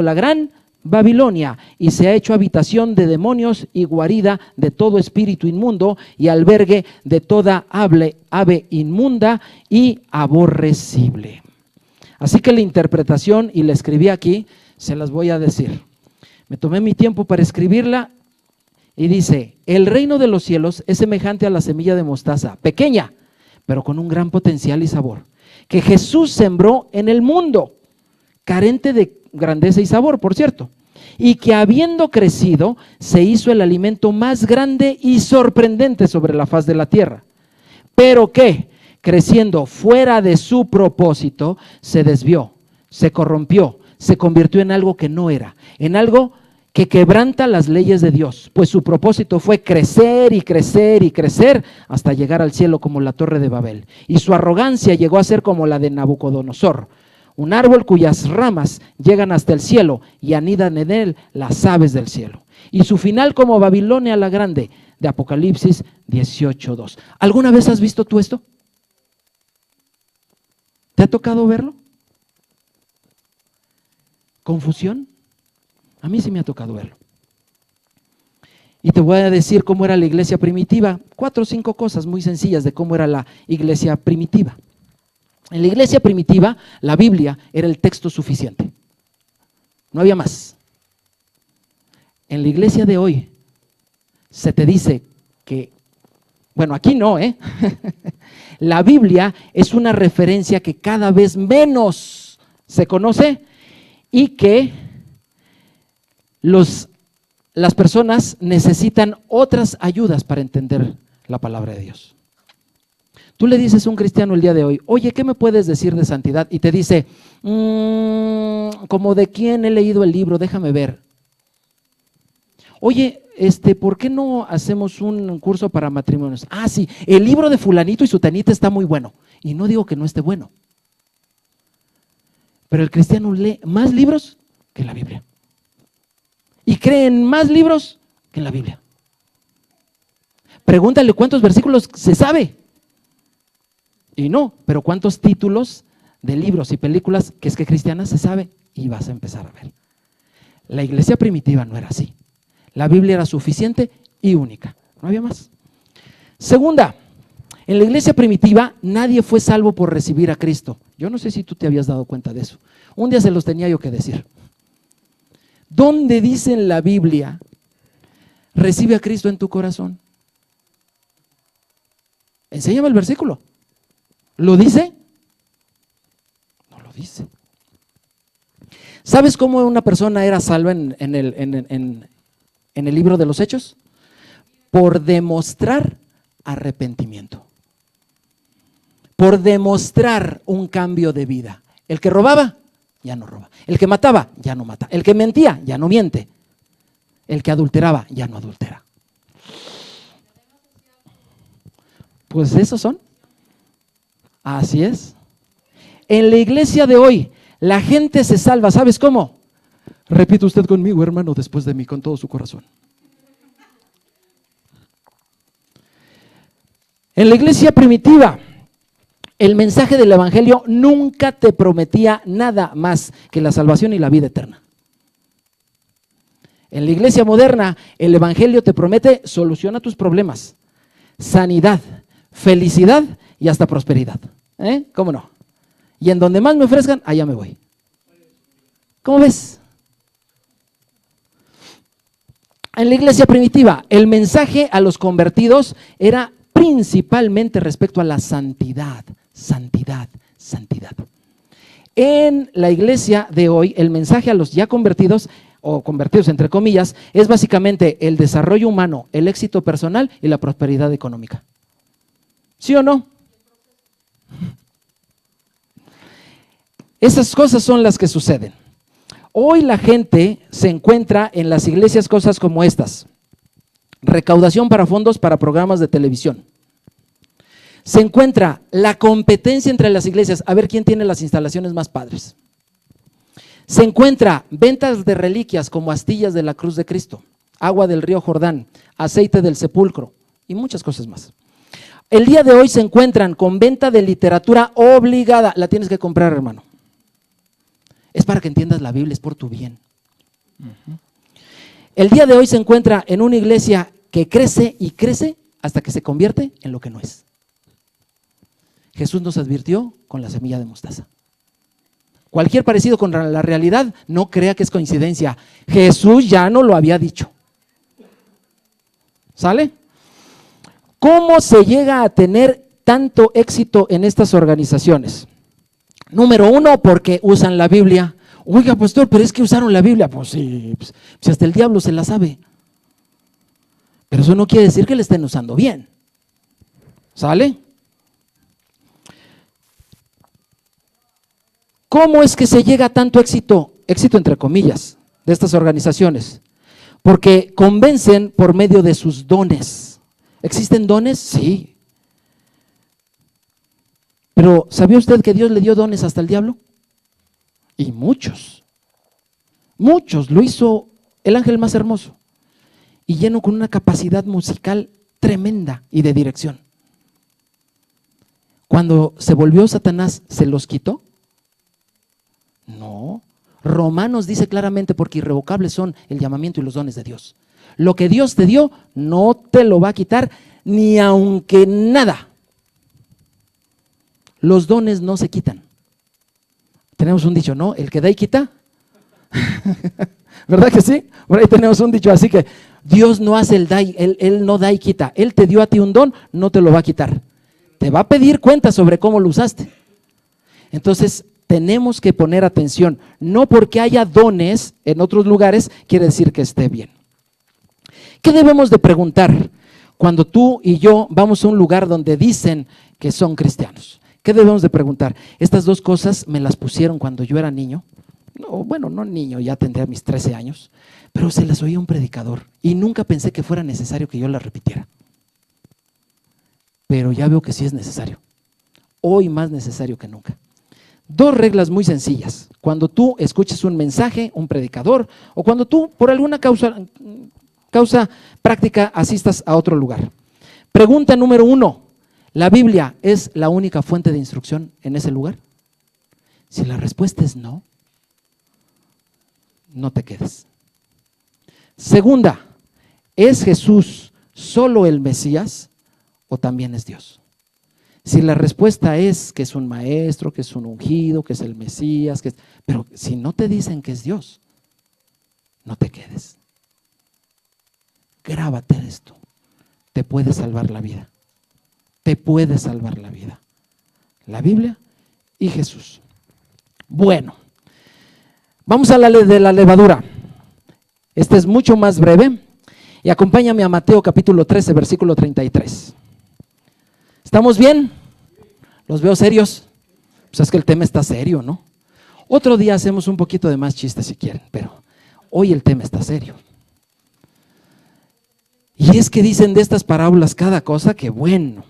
la gran Babilonia y se ha hecho habitación de demonios y guarida de todo espíritu inmundo y albergue de toda ave inmunda y aborrecible. Así que la interpretación, y la escribí aquí, se las voy a decir. Me tomé mi tiempo para escribirla y dice, el reino de los cielos es semejante a la semilla de mostaza, pequeña, pero con un gran potencial y sabor, que Jesús sembró en el mundo, carente de grandeza y sabor, por cierto, y que habiendo crecido, se hizo el alimento más grande y sorprendente sobre la faz de la tierra, pero que, creciendo fuera de su propósito, se desvió, se corrompió, se convirtió en algo que no era, en algo que quebranta las leyes de Dios, pues su propósito fue crecer y crecer y crecer hasta llegar al cielo como la torre de Babel. Y su arrogancia llegó a ser como la de Nabucodonosor, un árbol cuyas ramas llegan hasta el cielo y anidan en él las aves del cielo. Y su final como Babilonia la grande, de Apocalipsis 18:2. ¿Alguna vez has visto tú esto? ¿Te ha tocado verlo? ¿Confusión? A mí sí me ha tocado verlo. Y te voy a decir cómo era la iglesia primitiva. 4 o 5 cosas muy sencillas de cómo era la iglesia primitiva. En la iglesia primitiva, la Biblia era el texto suficiente. No había más. En la iglesia de hoy, se te dice que Bueno, aquí no, La Biblia es una referencia que cada vez menos se conoce y que las personas necesitan otras ayudas para entender la palabra de Dios. Tú le dices a un cristiano el día de hoy, oye, ¿qué me puedes decir de santidad? Y te dice, como de quién he leído el libro, déjame ver. Oye, ¿por qué no hacemos un curso para matrimonios? Ah, sí, el libro de fulanito y sutanita está muy bueno. Y no digo que no esté bueno. Pero el cristiano lee más libros que la Biblia. Y cree en más libros que en la Biblia. Pregúntale cuántos versículos se sabe. Y no, pero cuántos títulos de libros y películas que es que cristianas se sabe y vas a empezar a ver. La iglesia primitiva no era así. La Biblia era suficiente y única, no había más. Segunda, en la iglesia primitiva nadie fue salvo por recibir a Cristo. Yo no sé si tú te habías dado cuenta de eso. Un día se los tenía yo que decir. ¿Dónde dice en la Biblia, recibe a Cristo en tu corazón? Enséñame el versículo. ¿Lo dice? No lo dice. ¿Sabes cómo una persona era salva en el libro de los Hechos? Por demostrar arrepentimiento. Por demostrar un cambio de vida. El que robaba, ya no roba. El que mataba, ya no mata. El que mentía, ya no miente. El que adulteraba, ya no adultera. Pues esos son. Así es. En la iglesia de hoy, la gente se salva, ¿sabes cómo? Repite usted conmigo, hermano, después de mí, con todo su corazón. En la iglesia primitiva, el mensaje del evangelio nunca te prometía nada más que la salvación y la vida eterna. En la iglesia moderna, el evangelio te promete solución a tus problemas, sanidad, felicidad y hasta prosperidad. ¿Cómo no? Y en donde más me ofrezcan, allá me voy. ¿Cómo ves? En la iglesia primitiva, el mensaje a los convertidos era principalmente respecto a la santidad, santidad, santidad. En la iglesia de hoy, el mensaje a los ya convertidos, o convertidos entre comillas, es básicamente el desarrollo humano, el éxito personal y la prosperidad económica. ¿Sí o no? Esas cosas son las que suceden. Hoy la gente se encuentra en las iglesias cosas como estas: recaudación para fondos para programas de televisión. Se encuentra la competencia entre las iglesias, a ver quién tiene las instalaciones más padres. Se encuentra ventas de reliquias como astillas de la cruz de Cristo, agua del río Jordán, aceite del sepulcro y muchas cosas más. El día de hoy se encuentran con venta de literatura obligada. La tienes que comprar, hermano. Es para que entiendas la Biblia, es por tu bien. El día de hoy se encuentra en una iglesia que crece y crece hasta que se convierte en lo que no es. Jesús nos advirtió con la semilla de mostaza. Cualquier parecido con la realidad, no crea que es coincidencia. Jesús ya no lo había dicho. ¿Sale? ¿Cómo se llega a tener tanto éxito en estas organizaciones? Número uno, porque usan la Biblia. Oiga, pastor, pero es que usaron la Biblia. Pues sí, pues, si hasta el diablo se la sabe. Pero eso no quiere decir que la estén usando bien. ¿Sale? ¿Cómo es que se llega a tanto éxito? Éxito entre comillas, de estas organizaciones. Porque convencen por medio de sus dones. ¿Existen dones? Sí. Pero ¿sabía usted que Dios le dio dones hasta el diablo? Y muchos. Muchos. Lo hizo el ángel más hermoso. Y lleno con una capacidad musical tremenda y de dirección. Cuando se volvió Satanás, ¿se los quitó? No. Romanos dice claramente, porque irrevocables son el llamamiento y los dones de Dios. Lo que Dios te dio no te lo va a quitar ni aunque nada. Los dones no se quitan. Tenemos un dicho, ¿no? El que da y quita. ¿Verdad que sí? Por ahí tenemos un dicho, así que Dios no hace el da, él no da y quita. Él te dio a ti un don, no te lo va a quitar. Te va a pedir cuenta sobre cómo lo usaste. Entonces, tenemos que poner atención. No porque haya dones en otros lugares, quiere decir que esté bien. ¿Qué debemos de preguntar cuando tú y yo vamos a un lugar donde dicen que son cristianos? ¿Qué debemos de preguntar? Estas dos cosas me las pusieron cuando yo era niño. No, bueno, no niño, ya tendría mis 13 años, pero se las oía un predicador y nunca pensé que fuera necesario que yo las repitiera. Pero ya veo que sí es necesario. Hoy más necesario que nunca. Dos reglas muy sencillas. Cuando tú escuches un mensaje, un predicador, o cuando tú por alguna causa práctica asistas a otro lugar. Pregunta número 1, ¿la Biblia es la única fuente de instrucción en ese lugar? Si la respuesta es no, no te quedes. Segunda, ¿es Jesús solo el Mesías o también es Dios? Si la respuesta es que es un maestro, que es un ungido, que es el Mesías, pero si no te dicen que es Dios, no te quedes. Grábate esto, te puede salvar la vida, te puede salvar la vida. La Biblia y Jesús. Bueno, vamos a la ley de la levadura. Este es mucho más breve y acompáñame a Mateo capítulo 13, versículo 33. ¿Estamos bien? ¿Los veo serios? Pues es que el tema está serio, ¿no? Otro día hacemos un poquito de más chistes si quieren, pero hoy el tema está serio. Y es que dicen de estas parábolas cada cosa que bueno.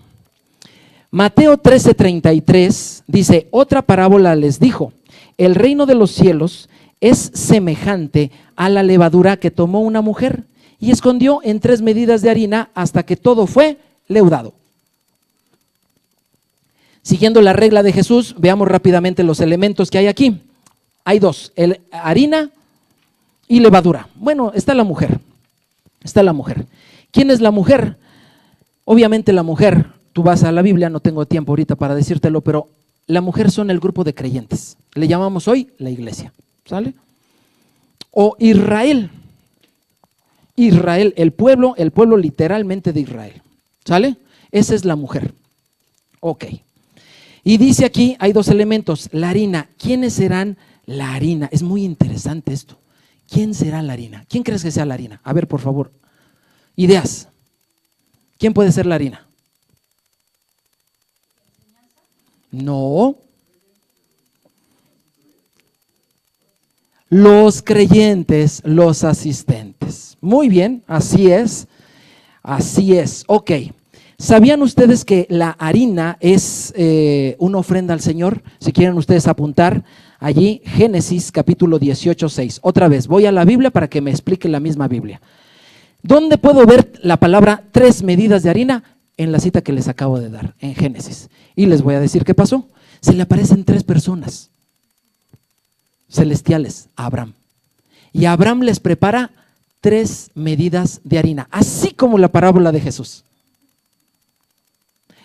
Mateo 13:33 dice, otra parábola les dijo, el reino de los cielos es semejante a la levadura que tomó una mujer y escondió en 3 medidas de harina hasta que todo fue leudado. Siguiendo la regla de Jesús, veamos rápidamente los elementos que hay aquí. Hay dos, harina y levadura. Bueno, está la mujer. ¿Quién es la mujer? Obviamente la mujer, tú vas a la Biblia, no tengo tiempo ahorita para decírtelo, pero la mujer son el grupo de creyentes. Le llamamos hoy la iglesia, ¿sale? O Israel. Israel, el pueblo literalmente de Israel, ¿sale? Esa es la mujer. Ok. Y dice aquí, hay dos elementos, la harina. ¿Quiénes serán la harina? Es muy interesante esto. ¿Quién será la harina? ¿Quién crees que sea la harina? A ver, por favor, ideas. ¿Quién puede ser la harina? No. Los creyentes, los asistentes. Muy bien, así es. Así es. Ok. ¿Sabían ustedes que la harina es una ofrenda al Señor? Si quieren ustedes apuntar allí, Génesis capítulo 18:6. Otra vez, voy a la Biblia para que me explique la misma Biblia. ¿Dónde puedo ver la palabra 3 medidas de harina? En la cita que les acabo de dar, en Génesis. Y les voy a decir qué pasó. Se le aparecen 3 personas celestiales a Abraham. Y Abraham les prepara 3 medidas de harina, así como la parábola de Jesús.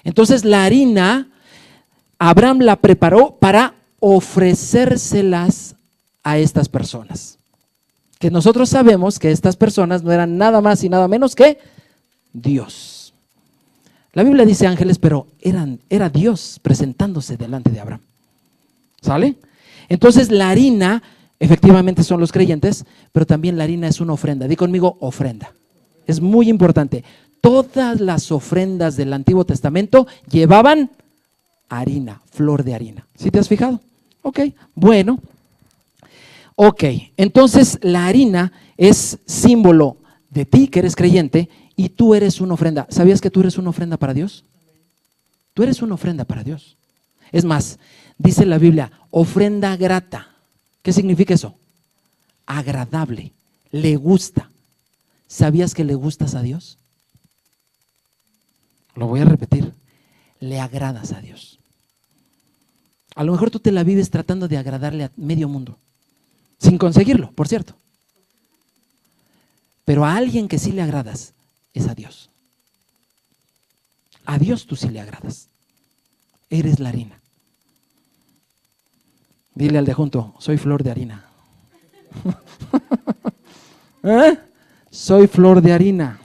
Entonces la harina, Abraham la preparó para ofrecérselas a estas personas. Que nosotros sabemos que estas personas no eran nada más y nada menos que Dios. La Biblia dice ángeles, pero era Dios presentándose delante de Abraham. ¿Sale? Entonces la harina, efectivamente son los creyentes, pero también la harina es una ofrenda. Di conmigo, ofrenda. Es muy importante. Todas las ofrendas del Antiguo Testamento llevaban harina, flor de harina. ¿Sí te has fijado? Ok, bueno. Ok, entonces la harina es símbolo de ti que eres creyente y tú eres una ofrenda. ¿Sabías que tú eres una ofrenda para Dios? Tú eres una ofrenda para Dios. Es más, dice la Biblia, ofrenda grata. ¿Qué significa eso? Agradable, le gusta. ¿Sabías que le gustas a Dios? Lo voy a repetir, le agradas a Dios. A lo mejor tú te la vives tratando de agradarle a medio mundo, sin conseguirlo, por cierto. Pero a alguien que sí le agradas es a Dios. A Dios tú sí le agradas. Eres la harina. Dile al de junto, soy flor de harina. ¿Eh? soy flor de harina.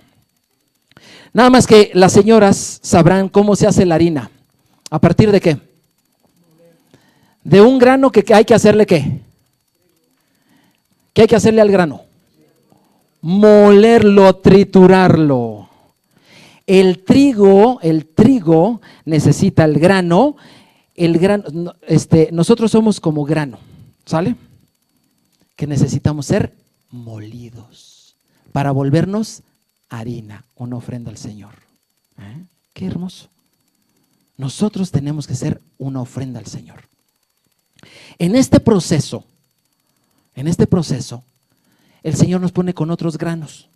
Nada más que las señoras sabrán cómo se hace la harina. ¿A partir de qué? De un grano que hay que hacerle ¿qué? ¿Qué hay que hacerle al grano? Molerlo, triturarlo. El trigo necesita el grano. Nosotros somos como grano, ¿sale? Que necesitamos ser molidos para volvernos harina, una ofrenda al Señor. Qué hermoso. Nosotros tenemos que ser una ofrenda al Señor. En este proceso, el Señor nos pone con otros granos,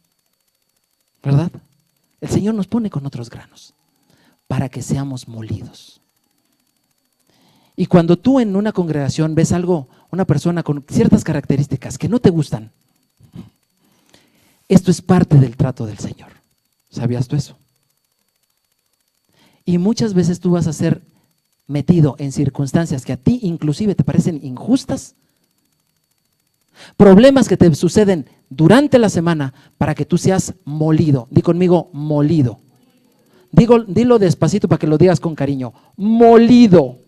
¿verdad? El Señor nos pone con otros granos para que seamos molidos. Y cuando tú en una congregación ves una persona con ciertas características que no te gustan, esto es parte del trato del Señor. ¿Sabías tú eso? Y muchas veces tú vas a ser metido en circunstancias que a ti inclusive te parecen injustas, problemas que te suceden durante la semana para que tú seas molido. Di conmigo, molido. Dilo despacito para que lo digas con cariño. Molido.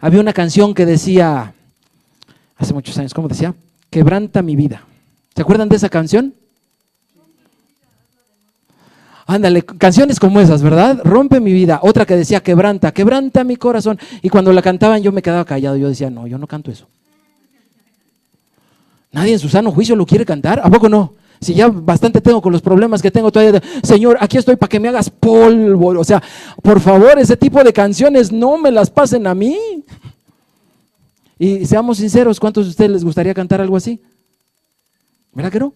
Había una canción que decía, hace muchos años, ¿cómo decía? Quebranta mi vida. ¿Se acuerdan de esa canción? Ándale, canciones como esas, ¿verdad? Rompe mi vida. Otra que decía, quebranta mi corazón. Y cuando la cantaban yo me quedaba callado. Yo decía, no, yo no canto eso. Nadie en su sano juicio lo quiere cantar. ¿A poco no? Si ya bastante tengo con los problemas que tengo todavía. Señor, aquí estoy para que me hagas polvo. O sea, por favor, ese tipo de canciones no me las pasen a mí. Y seamos sinceros, ¿cuántos de ustedes les gustaría cantar algo así? ¿Verdad que no?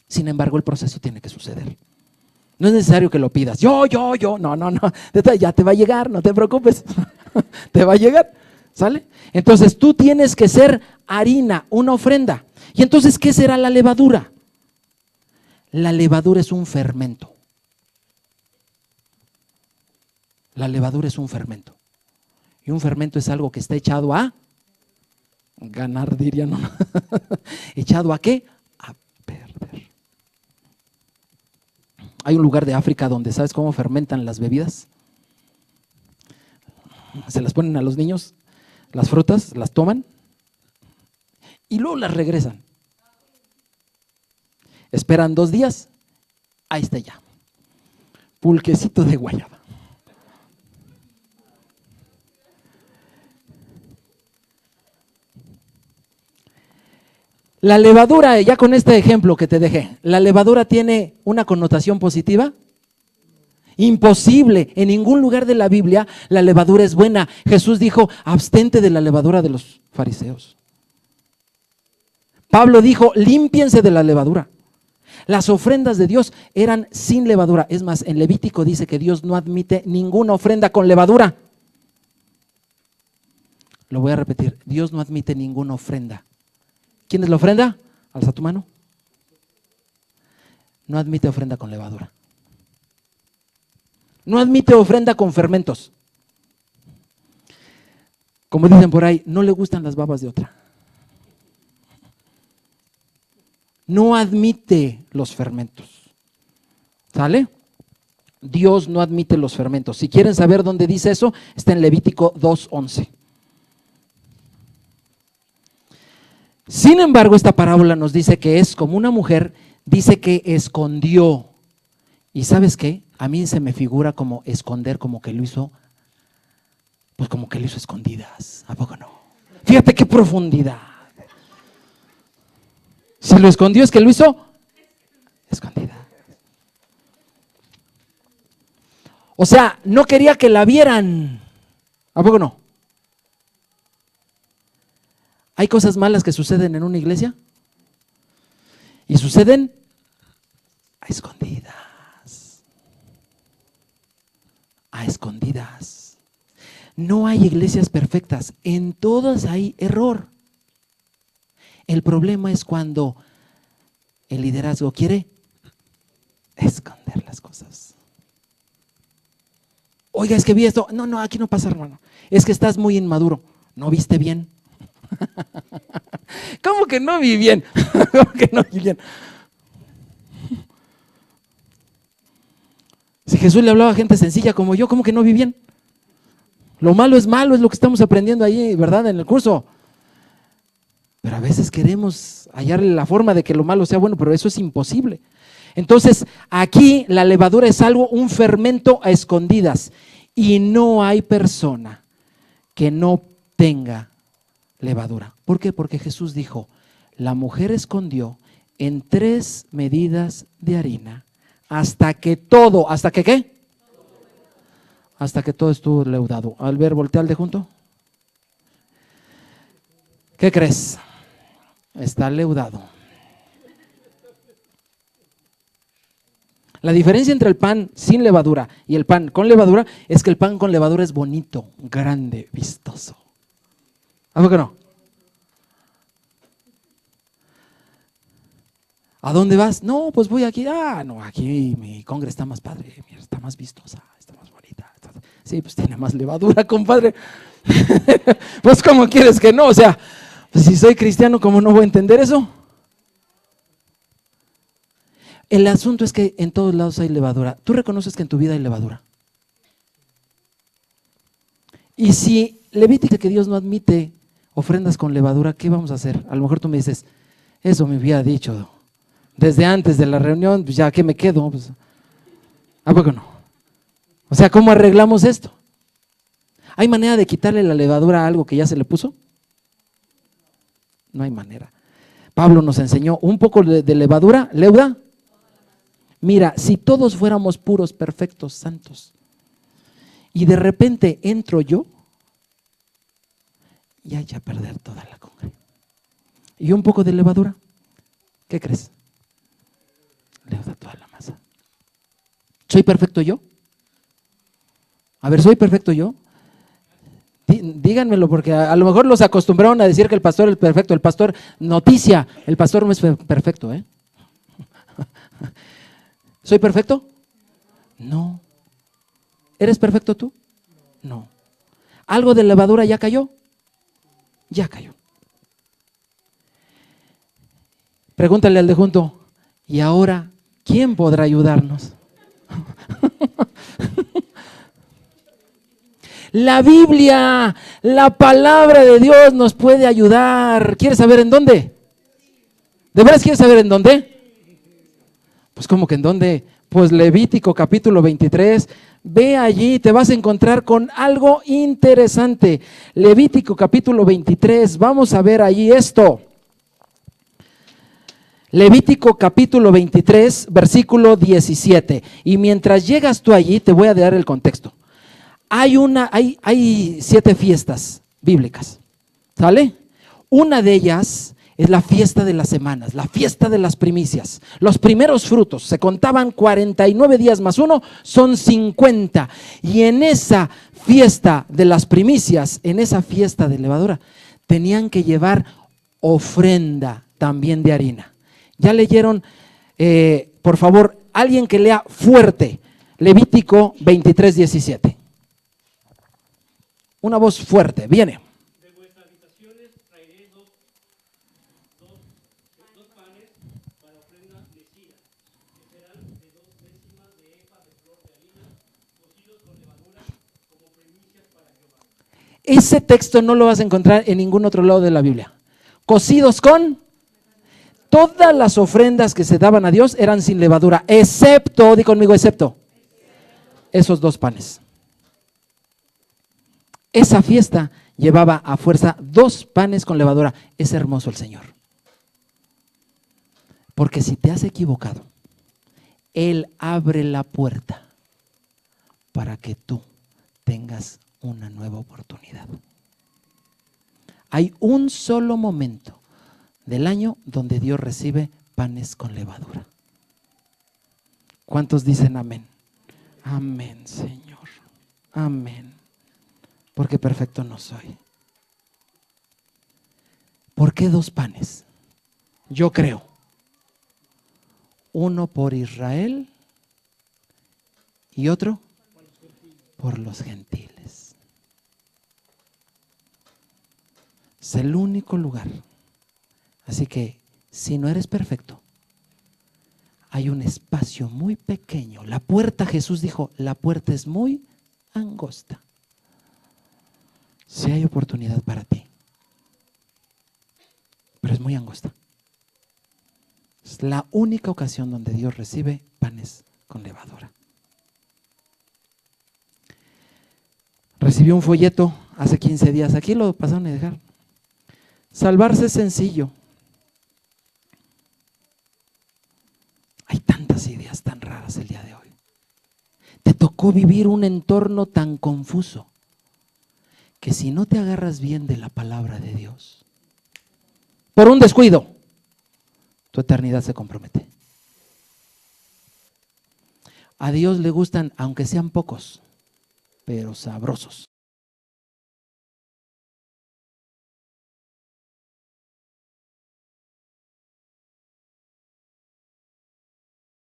Sin embargo, el proceso tiene que suceder. No es necesario que lo pidas. Yo. No. Ya te va a llegar, no te preocupes. Te va a llegar. ¿Sale? Entonces tú tienes que ser harina, una ofrenda. ¿Y entonces qué será la levadura? La levadura es un fermento. La levadura es un fermento. Y un fermento es algo que está echado a ganar, diría, no. ¿Echado a qué? A perder. Hay un lugar de África donde, ¿sabes cómo fermentan las bebidas? Se las ponen a los niños, las frutas, las toman y luego las regresan. Esperan 2 días, ahí está ya. Pulquecito de guayaba. La levadura, ya con este ejemplo que te dejé, ¿la levadura tiene una connotación positiva? Imposible. En ningún lugar de la Biblia la levadura es buena. Jesús dijo, abstente de la levadura de los fariseos. Pablo dijo, límpiense de la levadura. Las ofrendas de Dios eran sin levadura. Es más, en Levítico dice que Dios no admite ninguna ofrenda con levadura. Lo voy a repetir, Dios no admite ninguna ofrenda. ¿Quién es la ofrenda? Alza tu mano. No admite ofrenda con levadura. No admite ofrenda con fermentos. Como dicen por ahí, no le gustan las babas de otra. No admite los fermentos. ¿Sale? Dios no admite los fermentos. Si quieren saber dónde dice eso, está en Levítico 2:11. Sin embargo, esta parábola nos dice que es como una mujer, dice que escondió. ¿Y sabes qué? A mí se me figura como esconder, como que lo hizo, pues como que lo hizo escondidas. ¿A poco no? Fíjate qué profundidad. Si lo escondió es que lo hizo escondida. O sea, no quería que la vieran. ¿A poco no? ¿Hay cosas malas que suceden en una iglesia? Y suceden a escondidas. A escondidas. No hay iglesias perfectas. En todas hay error. El problema es cuando el liderazgo quiere esconder las cosas. Oiga, es que vi esto. No, aquí no pasa, hermano. Es que estás muy inmaduro. ¿No viste bien? ¿Cómo que no vi bien? ¿Cómo que no vi bien? Si Jesús le hablaba a gente sencilla como yo, ¿cómo que no vivían? Lo malo, es lo que estamos aprendiendo ahí, ¿verdad? En el curso. Pero a veces queremos hallarle la forma de que lo malo sea bueno, pero eso es imposible. Entonces, aquí la levadura es algo, un fermento a escondidas. Y no hay persona que no tenga levadura. ¿Por qué? Porque Jesús dijo, la mujer escondió en 3 medidas de harina hasta que todo, ¿hasta que qué? Hasta que todo estuvo leudado. Al ver, voltea al de junto. ¿Qué crees? Está leudado. La diferencia entre el pan sin levadura y el pan con levadura es que el pan con levadura es bonito, grande, vistoso. ¿A poco no? ¿A dónde vas? No, pues voy aquí. Ah, no, aquí mi congre está más padre, está más vistosa, está más bonita. Sí, pues tiene más levadura, compadre. Pues ¿cómo quieres que no? O sea, pues si soy cristiano, ¿cómo no voy a entender eso? El asunto es que en todos lados hay levadura. ¿Tú reconoces que en tu vida hay levadura? Y si Levítico dice que Dios no admite ofrendas con levadura, ¿qué vamos a hacer? A lo mejor tú me dices, eso me había dicho desde antes de la reunión, pues ya, ¿qué me quedo? Pues, ¿a poco no? O sea, ¿cómo arreglamos esto? ¿Hay manera de quitarle la levadura a algo que ya se le puso? No hay manera. Pablo nos enseñó un poco de levadura, leuda. Mira, si todos fuéramos puros, perfectos, santos, y de repente entro yo, y hay a perder toda la congre. Y un poco de levadura, ¿qué crees? Leuda toda la masa. ¿Soy perfecto yo? A ver, ¿soy perfecto yo? Díganmelo, porque a lo mejor los acostumbraron a decir que el pastor es perfecto. El pastor, noticia, el pastor no es perfecto, ¿eh? ¿Soy perfecto? No. ¿Eres perfecto tú? No. ¿Algo de levadura ya cayó? Ya cayó. Pregúntale al de junto, ¿y ahora quién podrá ayudarnos? La Biblia, la palabra de Dios nos puede ayudar. ¿Quieres saber en dónde? ¿De veras quieres saber en dónde? Pues ¿cómo que en dónde? Pues Levítico capítulo 23. Ve allí, te vas a encontrar con algo interesante. Levítico capítulo 23, vamos a ver allí esto. Levítico capítulo 23, versículo 17. Y mientras llegas tú allí, te voy a dar el contexto. Hay 7 fiestas bíblicas, ¿sale? Una de ellas es la fiesta de las semanas, la fiesta de las primicias. Los primeros frutos, se contaban 49 días más 1, son 50. Y en esa fiesta de las primicias, en esa fiesta de levadura, tenían que llevar ofrenda también de harina. ¿Ya leyeron? Por favor, alguien que lea fuerte, Levítico 23, 17. Una voz fuerte, viene. De vuestras habitaciones traeré dos panes para ofrenda mecida, que serán de 2 décimas de efa de flor de harina, cocidos con levadura, como primicias para Jehová. Ese texto no lo vas a encontrar en ningún otro lado de la Biblia. Cocidos con... Todas las ofrendas que se daban a Dios eran sin levadura, excepto, di conmigo, excepto esos 2 panes. Esa fiesta llevaba a fuerza 2 panes con levadura. Es hermoso el Señor. Porque si te has equivocado, Él abre la puerta para que tú tengas una nueva oportunidad. Hay un solo momento del año donde Dios recibe panes con levadura. ¿Cuántos dicen amén? Amén, Señor. Amén. Porque perfecto no soy. ¿Por qué 2 panes? Yo creo. Uno por Israel y otro por los gentiles. Es el único lugar. Así que si no eres perfecto, hay un espacio muy pequeño. La puerta, Jesús dijo, la puerta es muy angosta. Sí hay oportunidad para ti, pero es muy angosta. Es la única ocasión donde Dios recibe panes con levadura. Recibí un folleto hace 15 días, aquí lo pasaron a dejar. Salvarse es sencillo. Hay tantas ideas tan raras el día de hoy. Te tocó vivir un entorno tan confuso que si no te agarras bien de la palabra de Dios, por un descuido, tu eternidad se compromete. A Dios le gustan, aunque sean pocos, pero sabrosos.